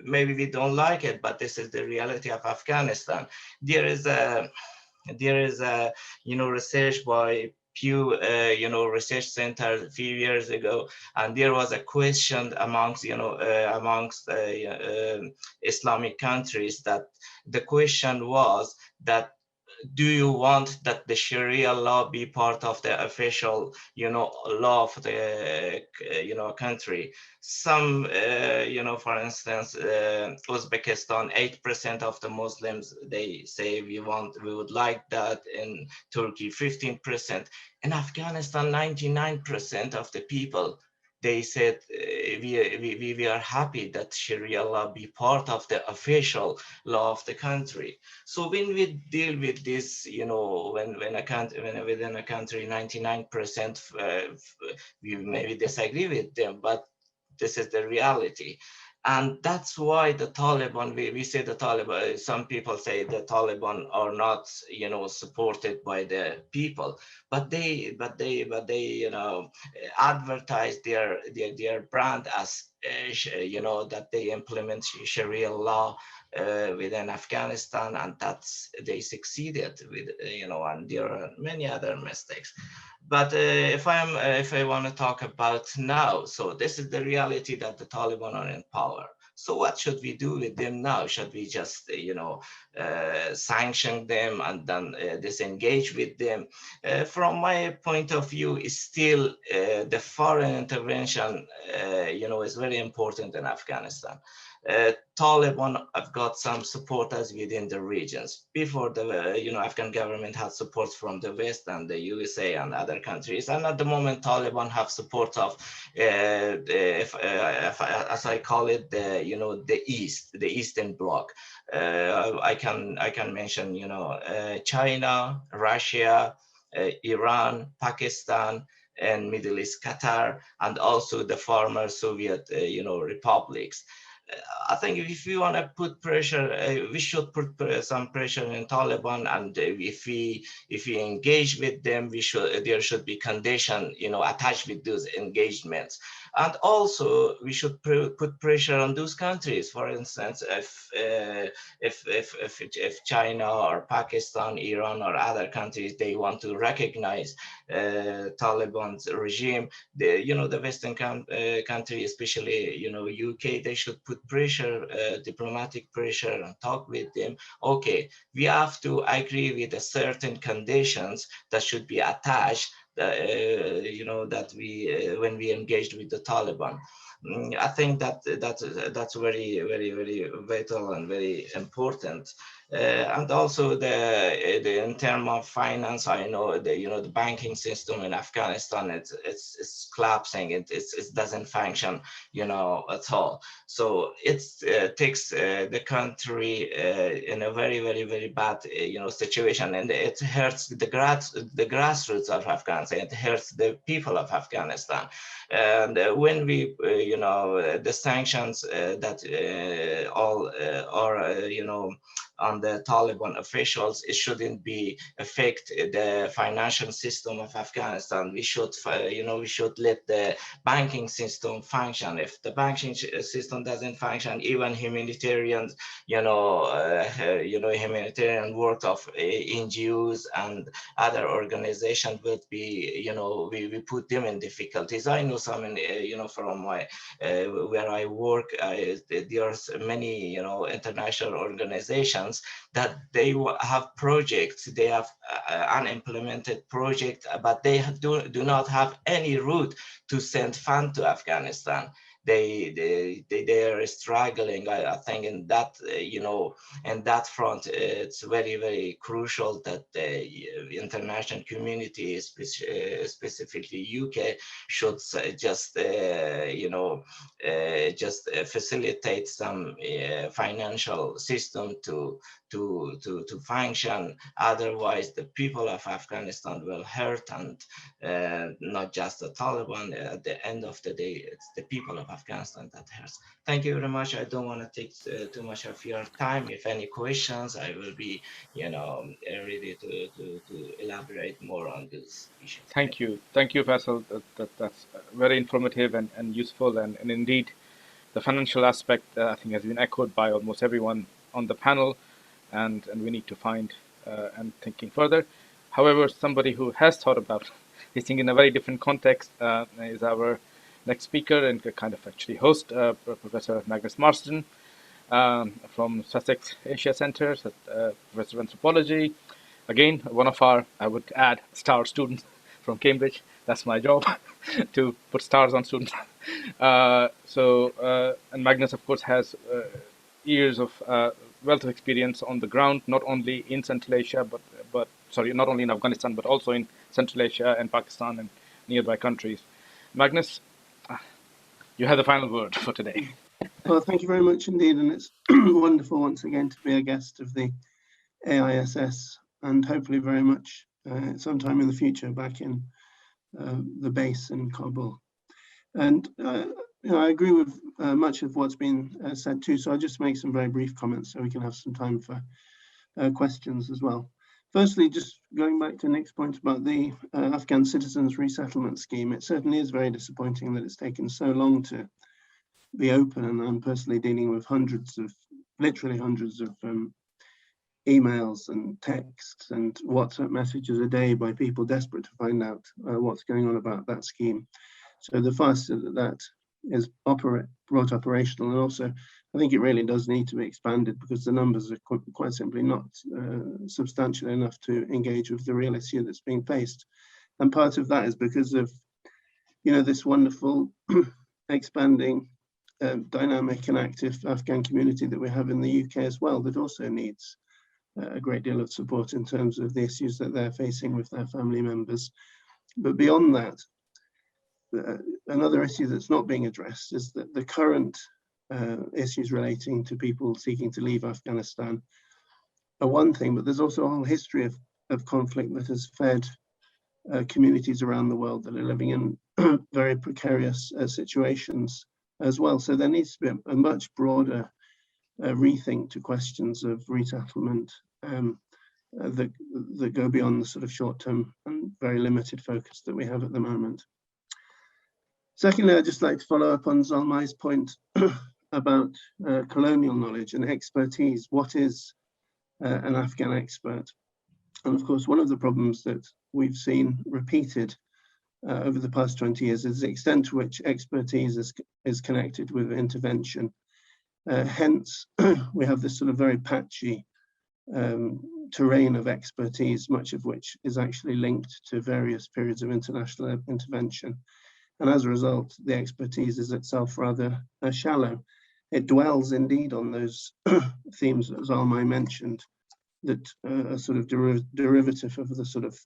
maybe we don't like it, but this is the reality of Afghanistan. There is a research by Pew Research Center a few years ago, and there was a question amongst Islamic countries, that the question was that, do you want that the Sharia law be part of the official law of the country? Some for instance, Uzbekistan, 8% of the Muslims, they say we would like that. In Turkey, 15%. In Afghanistan, 99% of the people, they said we are happy that Sharia law be part of the official law of the country. So when we deal with this, when within a country 99% we maybe disagree with them, but this is the reality. And that's why the Taliban, we say the Taliban, some people say the Taliban are not, supported by the people, but they advertise their brand as, that they implement Sharia law within Afghanistan, and they succeeded with, and there are many other mistakes. But if I want to talk about now, so this is the reality, that the Taliban are in power. So what should we do with them now? Should we just, sanction them and then disengage with them? From my point of view, is still the foreign intervention, is very important in Afghanistan. Taliban have got some supporters within the regions. Before the Afghan government had support from the West and the USA and other countries, and at the moment Taliban have support of, as I call it, the East, the Eastern Bloc. I can mention China, Russia, Iran, Pakistan, in Middle East, Qatar, and also the former Soviet, republics. I think if we want to put pressure, we should put some pressure in Taliban, and if we engage with them, there should be condition, attached with those engagements. And also we should put pressure on those countries. For instance, if China or Pakistan, Iran, or other countries, they want to recognize Taliban's regime, the Western country, especially UK, they should put pressure, diplomatic pressure, and talk with them. Okay, we have to agree with a certain conditions that should be attached, that we when we engaged with the Taliban. I think that's very, very, very vital and very important. And also the in terms of finance, I know the banking system in Afghanistan, it's collapsing. It doesn't function at all. So it takes the country in a very, very, very bad situation, and it hurts the grassroots of Afghanistan. It hurts the people of Afghanistan. And when we the sanctions that all are on the Taliban officials, it shouldn't be affect the financial system of Afghanistan. We should we should let the banking system function. If the banking system doesn't function, even humanitarian humanitarian work of NGOs and other organizations will be we put them in difficulties. I know some from my where I work, there's many international organizations that they have projects, they have unimplemented projects, but they do not have any route to send funds to Afghanistan. They are struggling. I think in that in that front, it's very, very crucial that the international community, specifically UK, should just just facilitate some financial system to function. Otherwise, the people of Afghanistan will hurt, and not just the Taliban. At the end of the day, it's the people of Afghanistan that hurts. Thank you very much. I don't want to take too much of your time. If any questions, I will be ready to elaborate more on this issue. Thank you, Faisal. That's very informative and useful, and indeed, the financial aspect I think has been echoed by almost everyone on the panel, and we need to find and thinking further. However, somebody who has thought about this thing in a very different context is our next speaker and kind of actually host, Professor Magnus Marston from Sussex Asia Centre, Professor of Anthropology. Again, one of our, I would add, star students from Cambridge. That's my job, to put stars on students. And Magnus, of course, has years of wealth of experience on the ground, not only in Central Asia, not only in Afghanistan, but also in Central Asia and Pakistan and nearby countries. Magnus, you have the final word for today. Well, thank you very much indeed, and it's wonderful once again to be a guest of the AISS, and hopefully very much sometime in the future back in the base in Kabul. And I agree with much of what's been said too, so I'll just make some very brief comments so we can have some time for questions as well. Firstly, just going back to Nick's point about the Afghan citizens resettlement scheme, it certainly is very disappointing that it's taken so long to be open, and I'm personally dealing with literally hundreds of emails and texts and WhatsApp messages a day by people desperate to find out what's going on about that scheme. So the faster that is brought operational, and also I think it really does need to be expanded because the numbers are quite simply not substantial enough to engage with the real issue that's being faced. And part of that is because of this wonderful expanding dynamic and active Afghan community that we have in the UK as well, that also needs a great deal of support in terms of the issues that they're facing with their family members. But beyond that, another issue that's not being addressed is that the current issues relating to people seeking to leave Afghanistan are one thing, but there's also a whole history of conflict that has fed communities around the world that are living in very precarious situations as well. So there needs to be a much broader rethink to questions of resettlement that go beyond the sort of short-term and very limited focus that we have at the moment. Secondly, I'd just like to follow up on Zalmai's point about colonial knowledge and expertise. What is an Afghan expert? And of course, one of the problems that we've seen repeated over the past 20 years is the extent to which expertise is connected with intervention. Hence, we have this sort of very patchy terrain of expertise, much of which is actually linked to various periods of international intervention. And as a result, the expertise is itself rather shallow. It dwells indeed on those themes that Zalmai mentioned, that are sort of derivative of the sort of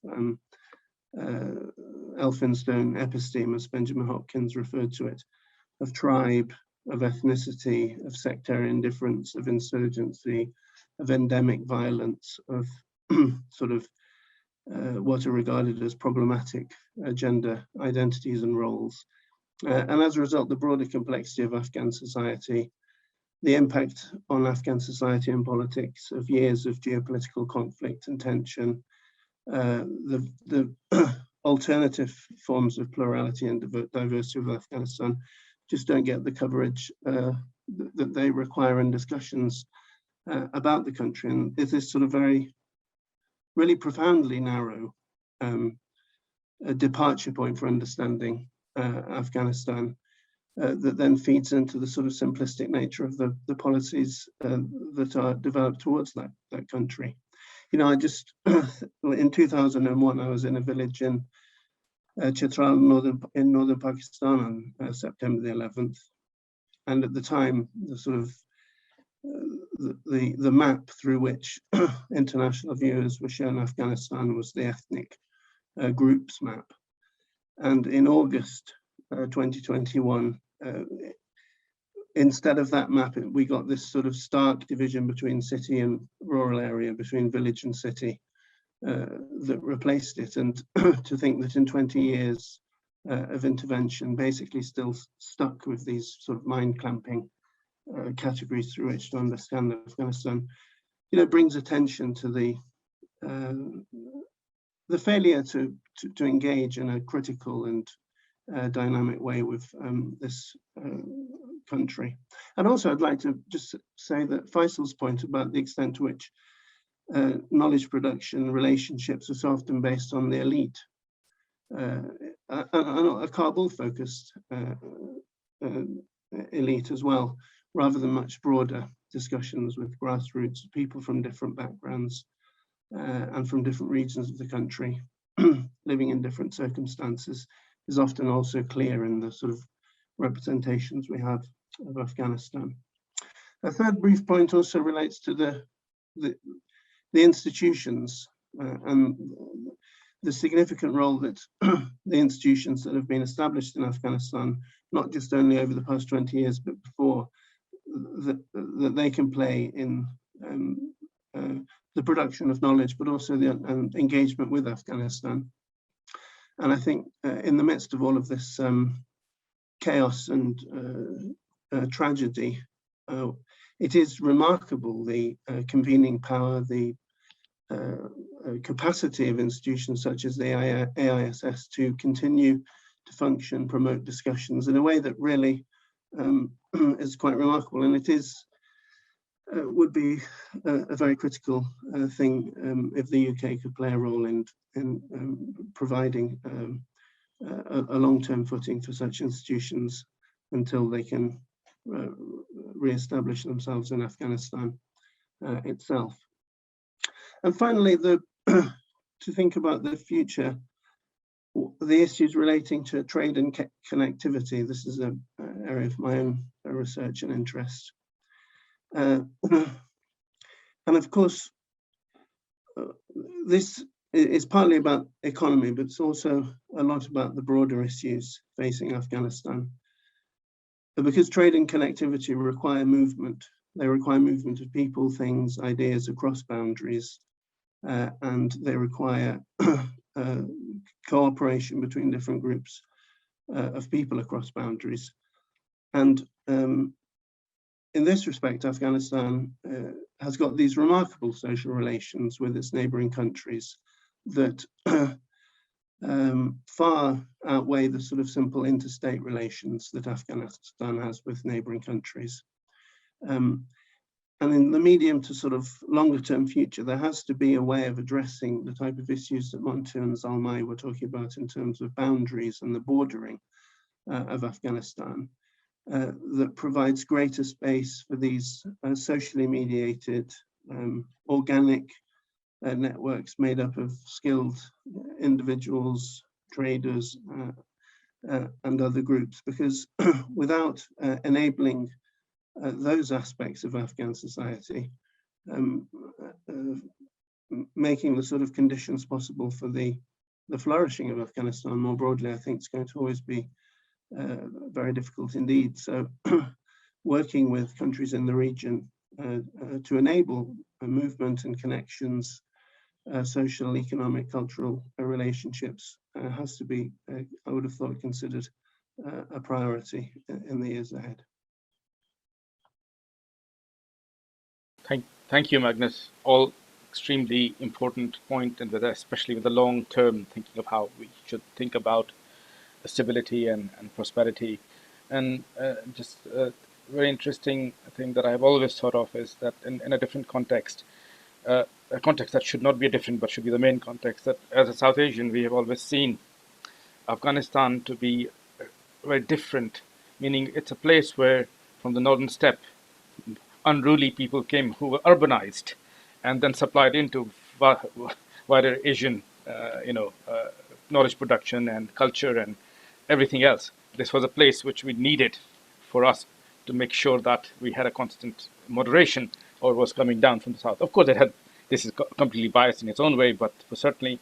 Elphinstone episteme, as Benjamin Hopkins referred to it, of tribe, of ethnicity, of sectarian difference, of insurgency, of endemic violence, of sort of what are regarded as problematic gender identities and roles. And as a result, the broader complexity of Afghan society, the impact on Afghan society and politics of years of geopolitical conflict and tension, the alternative forms of plurality and diversity of Afghanistan just don't get the coverage that they require in discussions about the country. And it is sort of really profoundly narrow a departure point for understanding Afghanistan that then feeds into the sort of simplistic nature of the policies that are developed towards that country. You know, I just, in 2001, I was in a village in Chitral in northern Pakistan on September the 11th. And at the time, the sort of the map through which international viewers were shown Afghanistan was the ethnic groups map. And in August 2021, instead of that map, we got this sort of stark division between city and rural area, between village and city, that replaced it. And to think that in 20 years of intervention, basically still stuck with these sort of mind-clamping categories through which to understand Afghanistan, you know, brings attention to the failure to engage in a critical and dynamic way with this country. And also, I'd like to just say that Faisal's point about the extent to which knowledge production relationships are so often based on the elite, a Kabul-focused elite as well, rather than much broader discussions with grassroots people from different backgrounds and from different regions of the country, living in different circumstances, is often also clear in the sort of representations we have of Afghanistan. A third brief point also relates to the institutions and the significant role that the institutions that have been established in Afghanistan, not just only over the past 20 years, but before, that they can play in the production of knowledge, but also the engagement with Afghanistan. And I think in the midst of all of this chaos and tragedy, it is remarkable the convening power, the capacity of institutions such as the AISS to continue to function, promote discussions in a way that really is quite remarkable. And it is would be a very critical thing if the UK could play a role in providing a long-term footing for such institutions until they can re-establish themselves in Afghanistan itself. And finally, to think about the future, the issues relating to trade and connectivity. This is an area of my own research and interest. And of course, this is partly about economy, but it's also a lot about the broader issues facing Afghanistan. But because trade and connectivity require movement, they require movement of people, things, ideas across boundaries, and they require cooperation between different groups of people across boundaries. And in this respect, Afghanistan has got these remarkable social relations with its neighboring countries that far outweigh the sort of simple interstate relations that Afghanistan has with neighboring countries. And in the medium to sort of longer term future, there has to be a way of addressing the type of issues that Montu and Zalmay were talking about in terms of boundaries and the bordering of Afghanistan that provides greater space for these socially mediated, organic networks made up of skilled individuals, traders, and other groups, because without enabling those aspects of Afghan society, making the sort of conditions possible for the flourishing of Afghanistan more broadly, I think is going to always be very difficult indeed. So working with countries in the region to enable a movement and connections, social, economic, cultural relationships has to be, I would have thought, considered a priority in the years ahead. Thank you, Magnus. All extremely important point, and with especially with the long term thinking of how we should think about stability and prosperity. And just a very interesting thing that I've always thought of is that in a different context, a context that should not be different but should be the main context, that as a South Asian we have always seen Afghanistan to be very different, meaning it's a place where from the northern steppe unruly people came who were urbanized and then supplied into wider Asian knowledge production and culture and everything else. This was a place which we needed for us to make sure that we had a constant moderation or was coming down from the south. Of course, this is completely biased in its own way, but certainly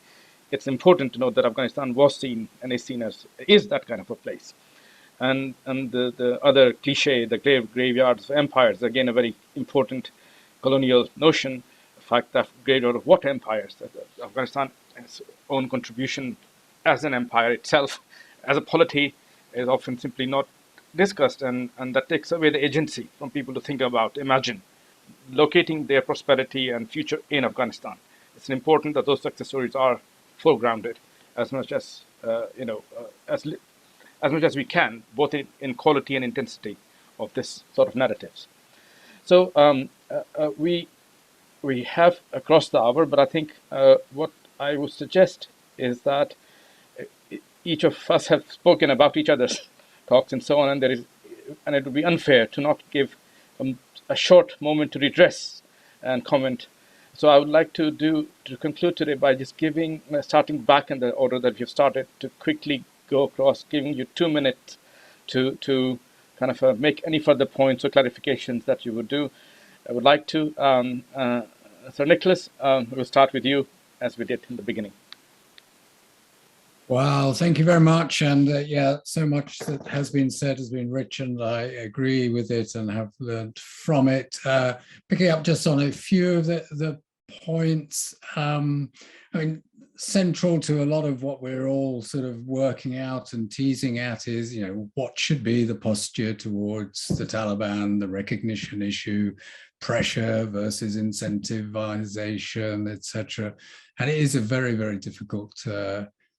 it's important to note that Afghanistan was seen and is seen as is that kind of a place. And the other cliche, the graveyards of empires, again a very important colonial notion. The fact that graveyard of what empires? That Afghanistan has own contribution as an empire itself, as a polity, is often simply not discussed, and that takes away the agency from people to think about, imagine locating their prosperity and future in Afghanistan. It's important that those success stories are foregrounded as much as as much as we can, both in quality and intensity of this sort of narratives. So we have crossed the hour, but I think what I would suggest is that each of us have spoken about each other's talks and so on, and it would be unfair to not give a short moment to redress and comment. So I would like to conclude today by just starting back in the order that we've started, to quickly go across, giving you 2 minutes to kind of make any further points or clarifications that you would do. I would like to, Sir Nicholas, we'll start with you as we did in the beginning. Wow, thank you very much. And yeah, so much that has been said has been rich, and I agree with it and have learned from it. Picking up just on a few of the points, I mean, central to a lot of what we're all sort of working out and teasing at is, what should be the posture towards the Taliban, the recognition issue, pressure versus incentivization, etc. And it is a very, very difficult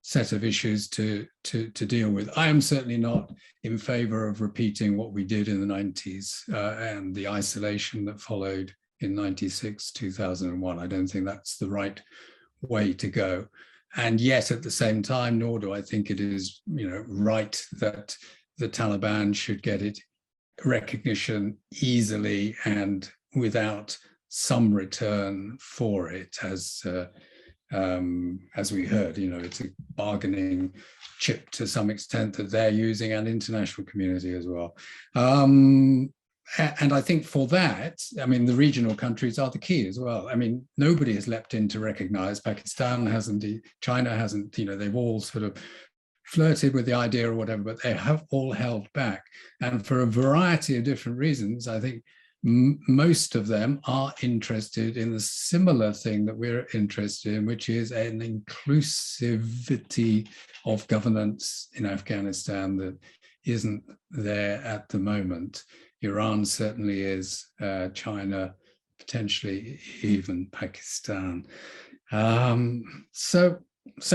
set of issues to deal with. I am certainly not in favor of repeating what we did in the 90s and the isolation that followed in 96, 2001. I don't think that's the right way to go. And yet at the same time, nor do I think it is right that the Taliban should get it recognition easily and without some return for it, as we heard, it's a bargaining chip to some extent that they're using, and international community as well. And I think for that, I mean, the regional countries are the key as well. I mean, nobody has leapt in to recognize. Pakistan hasn't, China hasn't, they've all sort of flirted with the idea or whatever, but they have all held back. And for a variety of different reasons, I think most of them are interested in the similar thing that we're interested in, which is an inclusivity of governance in Afghanistan that isn't there at the moment. Iran certainly is, China, potentially even Pakistan. So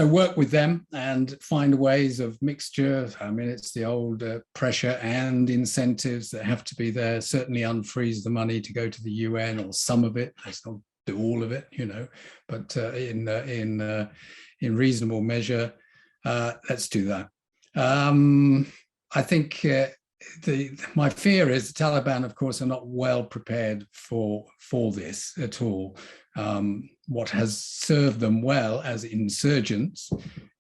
work with them and find ways of mixture. I mean, it's the old pressure and incentives that have to be there. Certainly unfreeze the money to go to the UN, or some of it. Let's not do all of it, you know, but in reasonable measure, let's do that. I think my fear is the Taliban, of course, are not well prepared for this at all. What has served them well as insurgents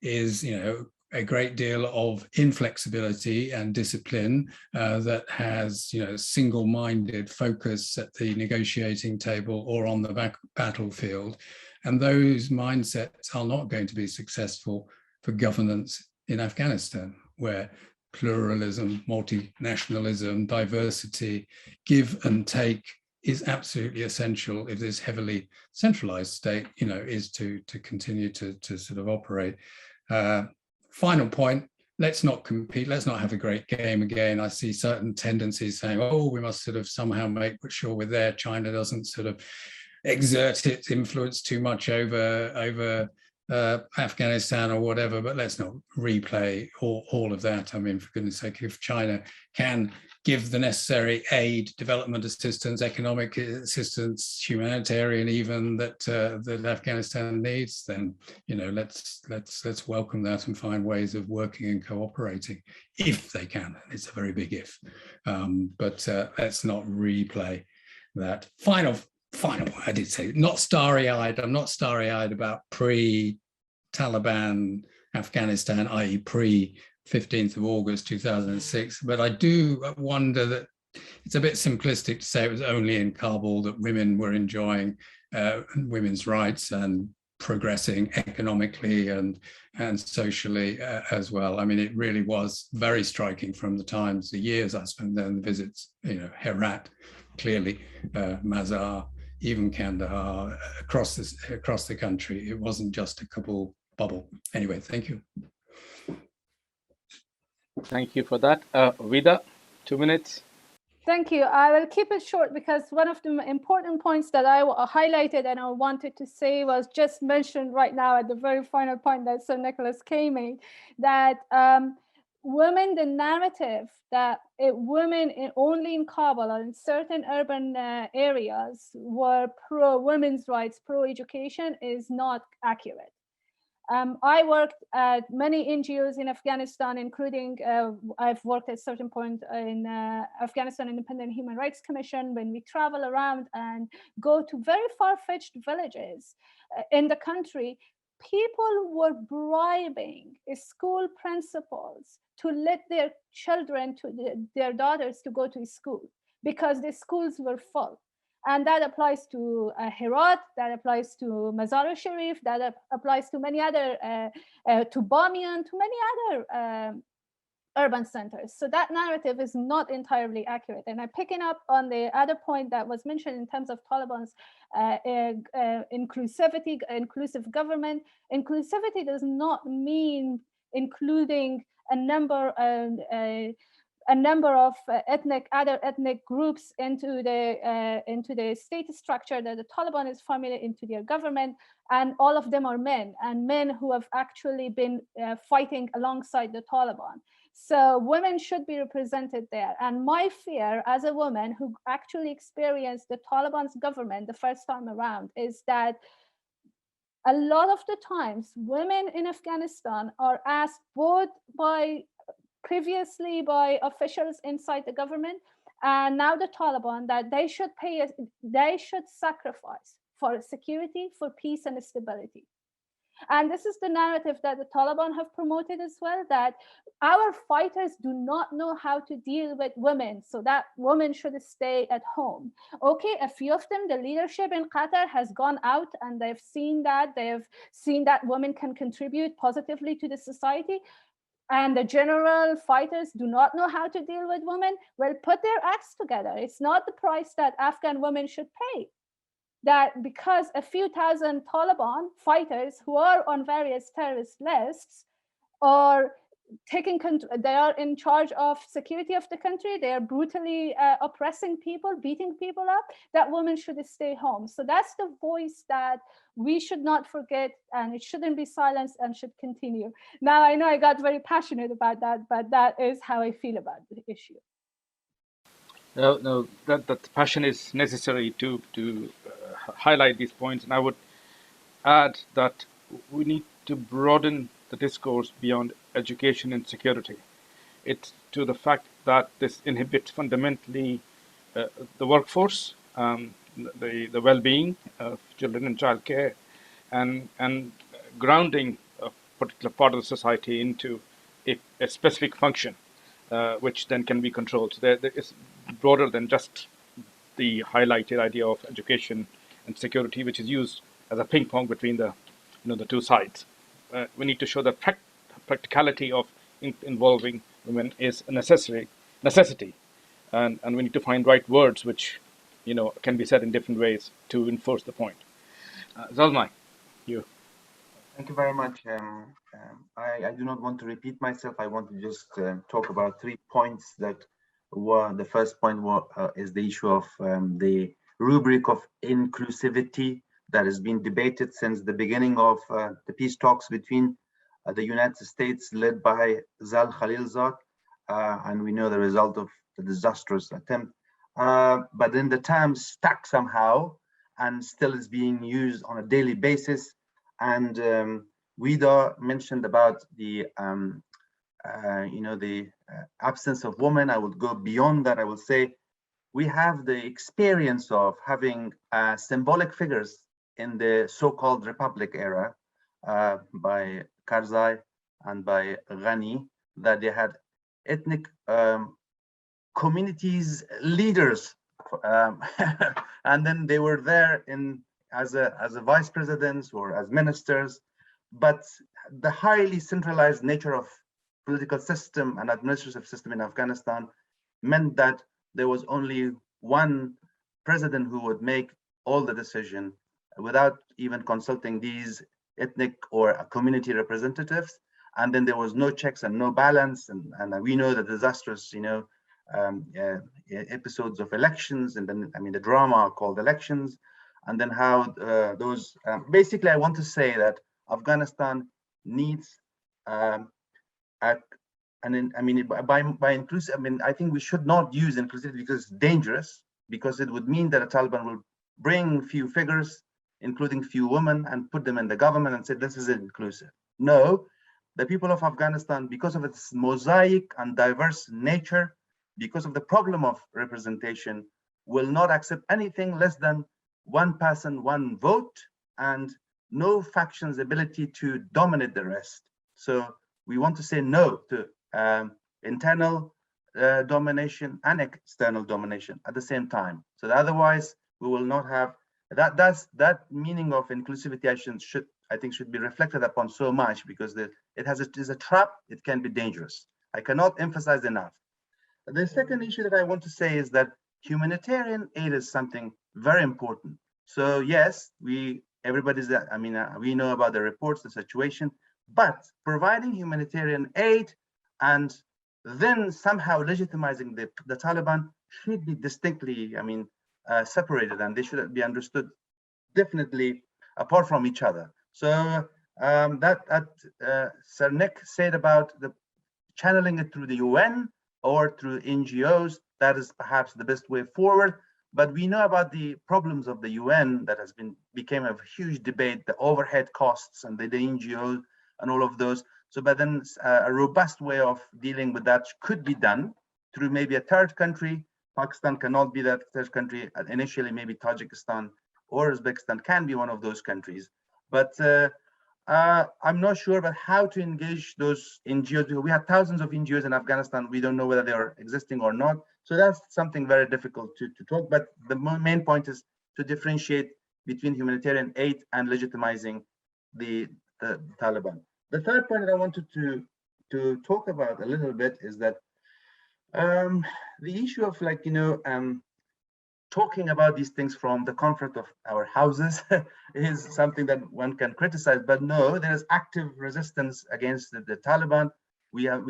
is, you know, a great deal of inflexibility and discipline that has, you know, single-minded focus at the negotiating table or on the battlefield. And those mindsets are not going to be successful for governance in Afghanistan, where pluralism, multinationalism, diversity, give and take is absolutely essential if this heavily centralized state, you know, is to continue to sort of operate. Final point, let's not compete, let's not have a great game again. I see certain tendencies saying, oh, we must sort of somehow make sure we're there. China doesn't sort of exert its influence too much over Afghanistan or whatever, but let's not replay all of that. I mean, for goodness sake, if China can give the necessary aid, development assistance, economic assistance, humanitarian even, that Afghanistan needs, then, you know, let's welcome that and find ways of working and cooperating if they can. It's a very big if, but let's not replay that. Final, I did say, not starry-eyed. I'm not starry-eyed about pre-Taliban Afghanistan, i.e. pre-15th of August 2006, but I do wonder that it's a bit simplistic to say it was only in Kabul that women were enjoying women's rights and progressing economically and socially as well. I mean, it really was very striking from the years I spent there, and the visits, you know, Herat, clearly, Mazar, even Kandahar, across the country. It wasn't just a Kabul bubble. Anyway, thank you. Thank you for that. Vida, 2 minutes. Thank you. I will keep it short because one of the important points that I highlighted and I wanted to say was just mentioned right now at the very final point that Sir Nicholas K made, that women, the narrative that women only in Kabul or in certain urban areas were pro-women's rights, pro-education is not accurate. I worked at many NGOs in Afghanistan, including I've worked at a certain point in Afghanistan Independent Human Rights Commission. When we travel around and go to very far-fetched villages in the country, people were bribing school principals to let their children, their daughters, to go to school because the schools were full. And that applies to Herat, that applies to Mazar-e-Sharif, that applies to many other, to Bamiyan, to many other urban centers. So that narrative is not entirely accurate. And I'm picking up on the other point that was mentioned in terms of Taliban's inclusivity, inclusive government. Inclusivity does not mean including a number of other ethnic groups into the state structure that the Taliban is formulating into their government, and all of them are men, and men who have actually been fighting alongside the Taliban. So women should be represented there. And my fear as a woman who actually experienced the Taliban's government the first time around is that a lot of the times women in Afghanistan are asked both previously by officials inside the government and now the Taliban that they should sacrifice for security, for peace and stability. And this is the narrative that the Taliban have promoted as well, that our fighters do not know how to deal with women, so that women should stay at home. Okay, a few of them, the leadership in Qatar has gone out and they've seen that women can contribute positively to the society. and the general fighters do not know how to deal with women, well, put their acts together. It's not the price that Afghan women should pay. That because a few thousand Taliban fighters who are on various terrorist lists are they are in charge of security of the country, they are brutally oppressing people, beating people up, that women should stay home. So that's the voice that we should not forget, and it shouldn't be silenced and should continue. Now, I know I got very passionate about that, but that is how I feel about the issue. No, that passion is necessary to highlight these points, and I would add that we need to broaden the discourse beyond education and security. It's to the fact that this inhibits fundamentally the workforce, the well-being of children and childcare, and grounding a particular part of the society into a specific function, which then can be controlled. So there is broader than just the highlighted idea of education and security, which is used as a ping pong between the two sides. We need to show the practicality of involving women is a necessity, and we need to find right words which can be said in different ways to enforce the point. Zalmay, you. Thank you very much. I do not want to repeat myself. I want to just talk about 3 points that were. The first point is the issue of the rubric of inclusivity that has been debated since the beginning of the peace talks between the United States, led by Zal Khalilzad, and we know the result of the disastrous attempt. But then the term stuck somehow and still is being used on a daily basis. And Vida mentioned about the absence of women. I would go beyond that. I will say we have the experience of having symbolic figures in the so-called Republic era by Karzai and by Ghani, that they had ethnic communities leaders, and then they were there as a vice presidents or as ministers. But the highly centralized nature of political system and administrative system in Afghanistan meant that there was only one president who would make all the decision without even consulting these ethnic or community representatives. And then there was no checks and no balance. And we know the disastrous, episodes of elections, and then, the drama called elections, and then how those, basically, I want to say that Afghanistan needs, by inclusive, I think we should not use inclusivity because it's dangerous, because it would mean that the Taliban will bring few figures, including few women, and put them in the government and say, this is inclusive. No, the people of Afghanistan, because of its mosaic and diverse nature, because of the problem of representation, will not accept anything less than one person, one vote, and no faction's ability to dominate the rest. So we want to say no to internal domination and external domination at the same time. So that otherwise we will not have that meaning of inclusivity. I think should be reflected upon so much, because it is a trap. It can be dangerous. I cannot emphasize enough. The second issue that I want to say is that humanitarian aid is something very important. So yes, we know about the reports, the situation, but providing humanitarian aid and then somehow legitimizing the Taliban should be distinctly, separated, and they should be understood definitely apart from each other. So Sir Nick said about the channeling it through the UN or through NGOs, that is perhaps the best way forward. But we know about the problems of the UN that became a huge debate, the overhead costs and the NGOs and all of those. So, but then a robust way of dealing with that could be done through maybe a third country. Pakistan cannot be that third country. Initially, maybe Tajikistan or Uzbekistan can be one of those countries. But I'm not sure about how to engage those NGOs. We have thousands of NGOs in Afghanistan. We don't know whether they are existing or not. So that's something very difficult to talk. But the main point is to differentiate between humanitarian aid and legitimizing the Taliban. The third point that I wanted to to talk about a little bit is that the issue of talking about these things from the comfort of our houses is something that one can criticize, but no, there is active resistance against the Taliban. We have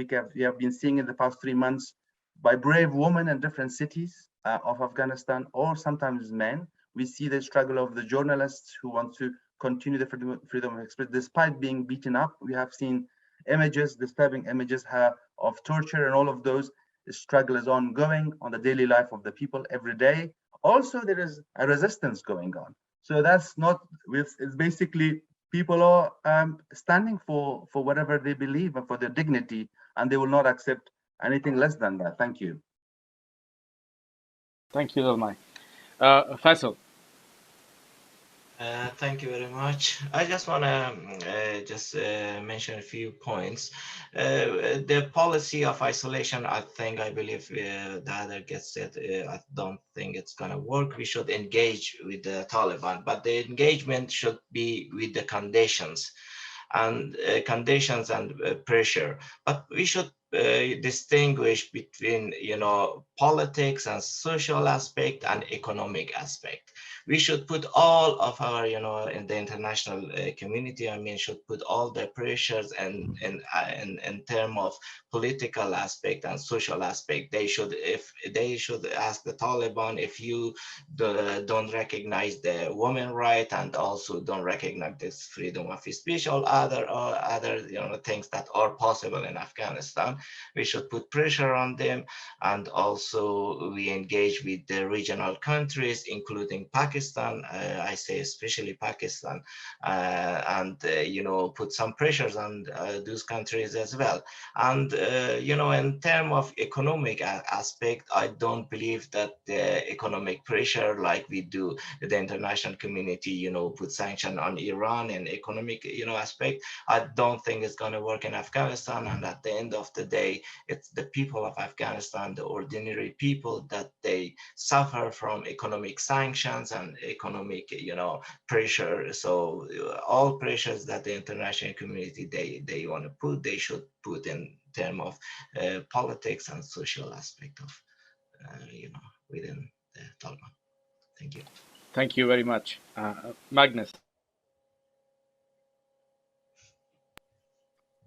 been seeing in the past 3 months by brave women in different cities of Afghanistan, or sometimes men. We see the struggle of the journalists who want to continue the freedom of expression despite being beaten up. We have seen images, disturbing images of torture, and all of those. The struggle is ongoing on the daily life of the people every day. Also, there is a resistance going on. So that's not, it's basically people are standing for whatever they believe and for their dignity, and they will not accept anything less than that. Thank you. Thank you, Zalmai. Faisal. Thank you very much. I just want to mention a few points. The policy of isolation, I believe the other gets said, I don't think it's going to work. We should engage with the Taliban, but the engagement should be with the conditions and pressure. But we should distinguish between, politics and social aspect and economic aspect. We should put all of our, in the international community, should put all the pressures and in terms of political aspect and social aspect. They should ask the Taliban, if you don't recognize the women right and also don't recognize this freedom of speech, or other things that are possible in Afghanistan, we should put pressure on them. And also we engage with the regional countries, including Pakistan. I say especially Pakistan, and put some pressures on those countries as well. And in terms of economic aspect, I don't believe that the economic pressure, like we do the international community, put sanction on Iran and economic aspect, I don't think it's going to work in Afghanistan. And at the end of the day, it's the people of Afghanistan, the ordinary people, that they suffer from economic sanctions and economic pressure. So all pressures that the international community they want to put, they should put in terms of politics and social aspect of within the Taliban. Thank you. Thank you very much. Magnus.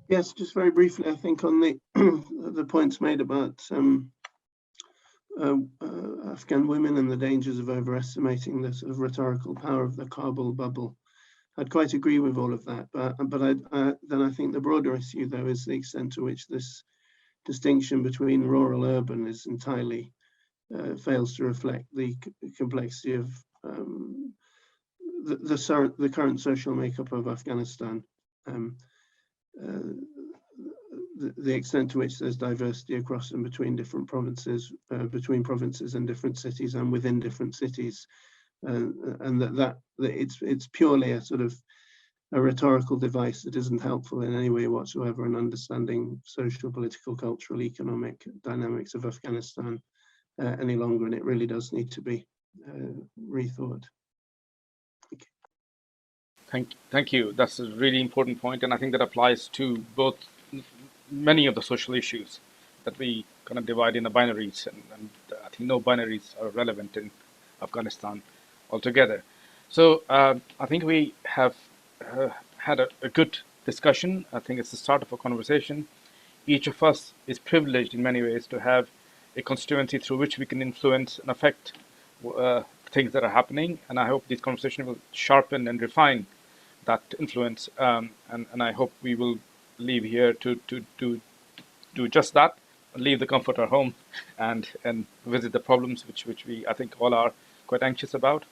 Yes, just very briefly, I think on the the points made about Afghan women and the dangers of overestimating the sort of rhetorical power of the Kabul bubble. I'd quite agree with all of that, but then I think the broader issue, though, is the extent to which this distinction between rural and urban is entirely fails to reflect the complexity of the current social makeup of Afghanistan. The extent to which there's diversity across and between different provinces, between provinces and different cities, and within different cities, and that it's purely a sort of a rhetorical device that isn't helpful in any way whatsoever in understanding social, political, cultural, economic dynamics of Afghanistan any longer, and it really does need to be rethought. Thank you. That's a really important point, and I think that applies to both many of the social issues that we kind of divide in the binaries, and I think no binaries are relevant in Afghanistan altogether. So I think we have had a good discussion. I think it's the start of a conversation. Each of us is privileged in many ways to have a constituency through which we can influence and affect things that are happening, and I hope this conversation will sharpen and refine that influence, and I hope we will leave here to do just that, leave the comfort of our home and visit the problems which we, I think, all are quite anxious about.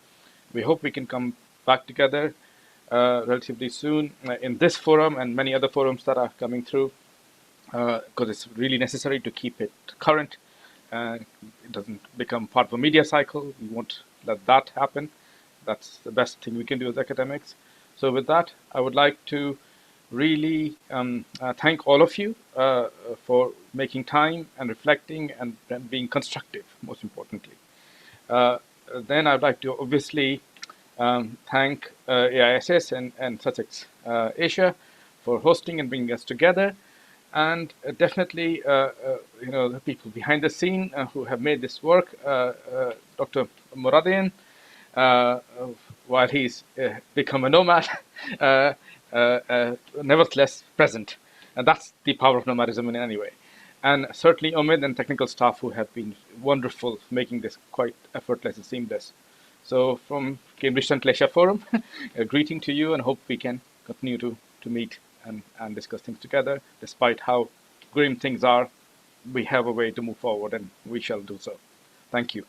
We hope we can come back together relatively soon in this forum and many other forums that are coming through, because it's really necessary to keep it current. It doesn't become part of a media cycle. We won't let that happen. That's the best thing we can do as academics. So with that, I would like to really thank all of you for making time and reflecting and being constructive, most importantly. Then I'd like to obviously thank AISS and Sussex Asia for hosting and bringing us together. and definitely, the people behind the scene who have made this work, Dr. Muradin, while he's become a nomad, nevertheless present. And that's the power of nomadism in any way. And certainly Omid and technical staff who have been wonderful, making this quite effortless and seamless. So from Cambridge Central Asia Forum, a greeting to you, and hope we can continue to meet and discuss things together. Despite how grim things are, we have a way to move forward, and we shall do so. Thank you.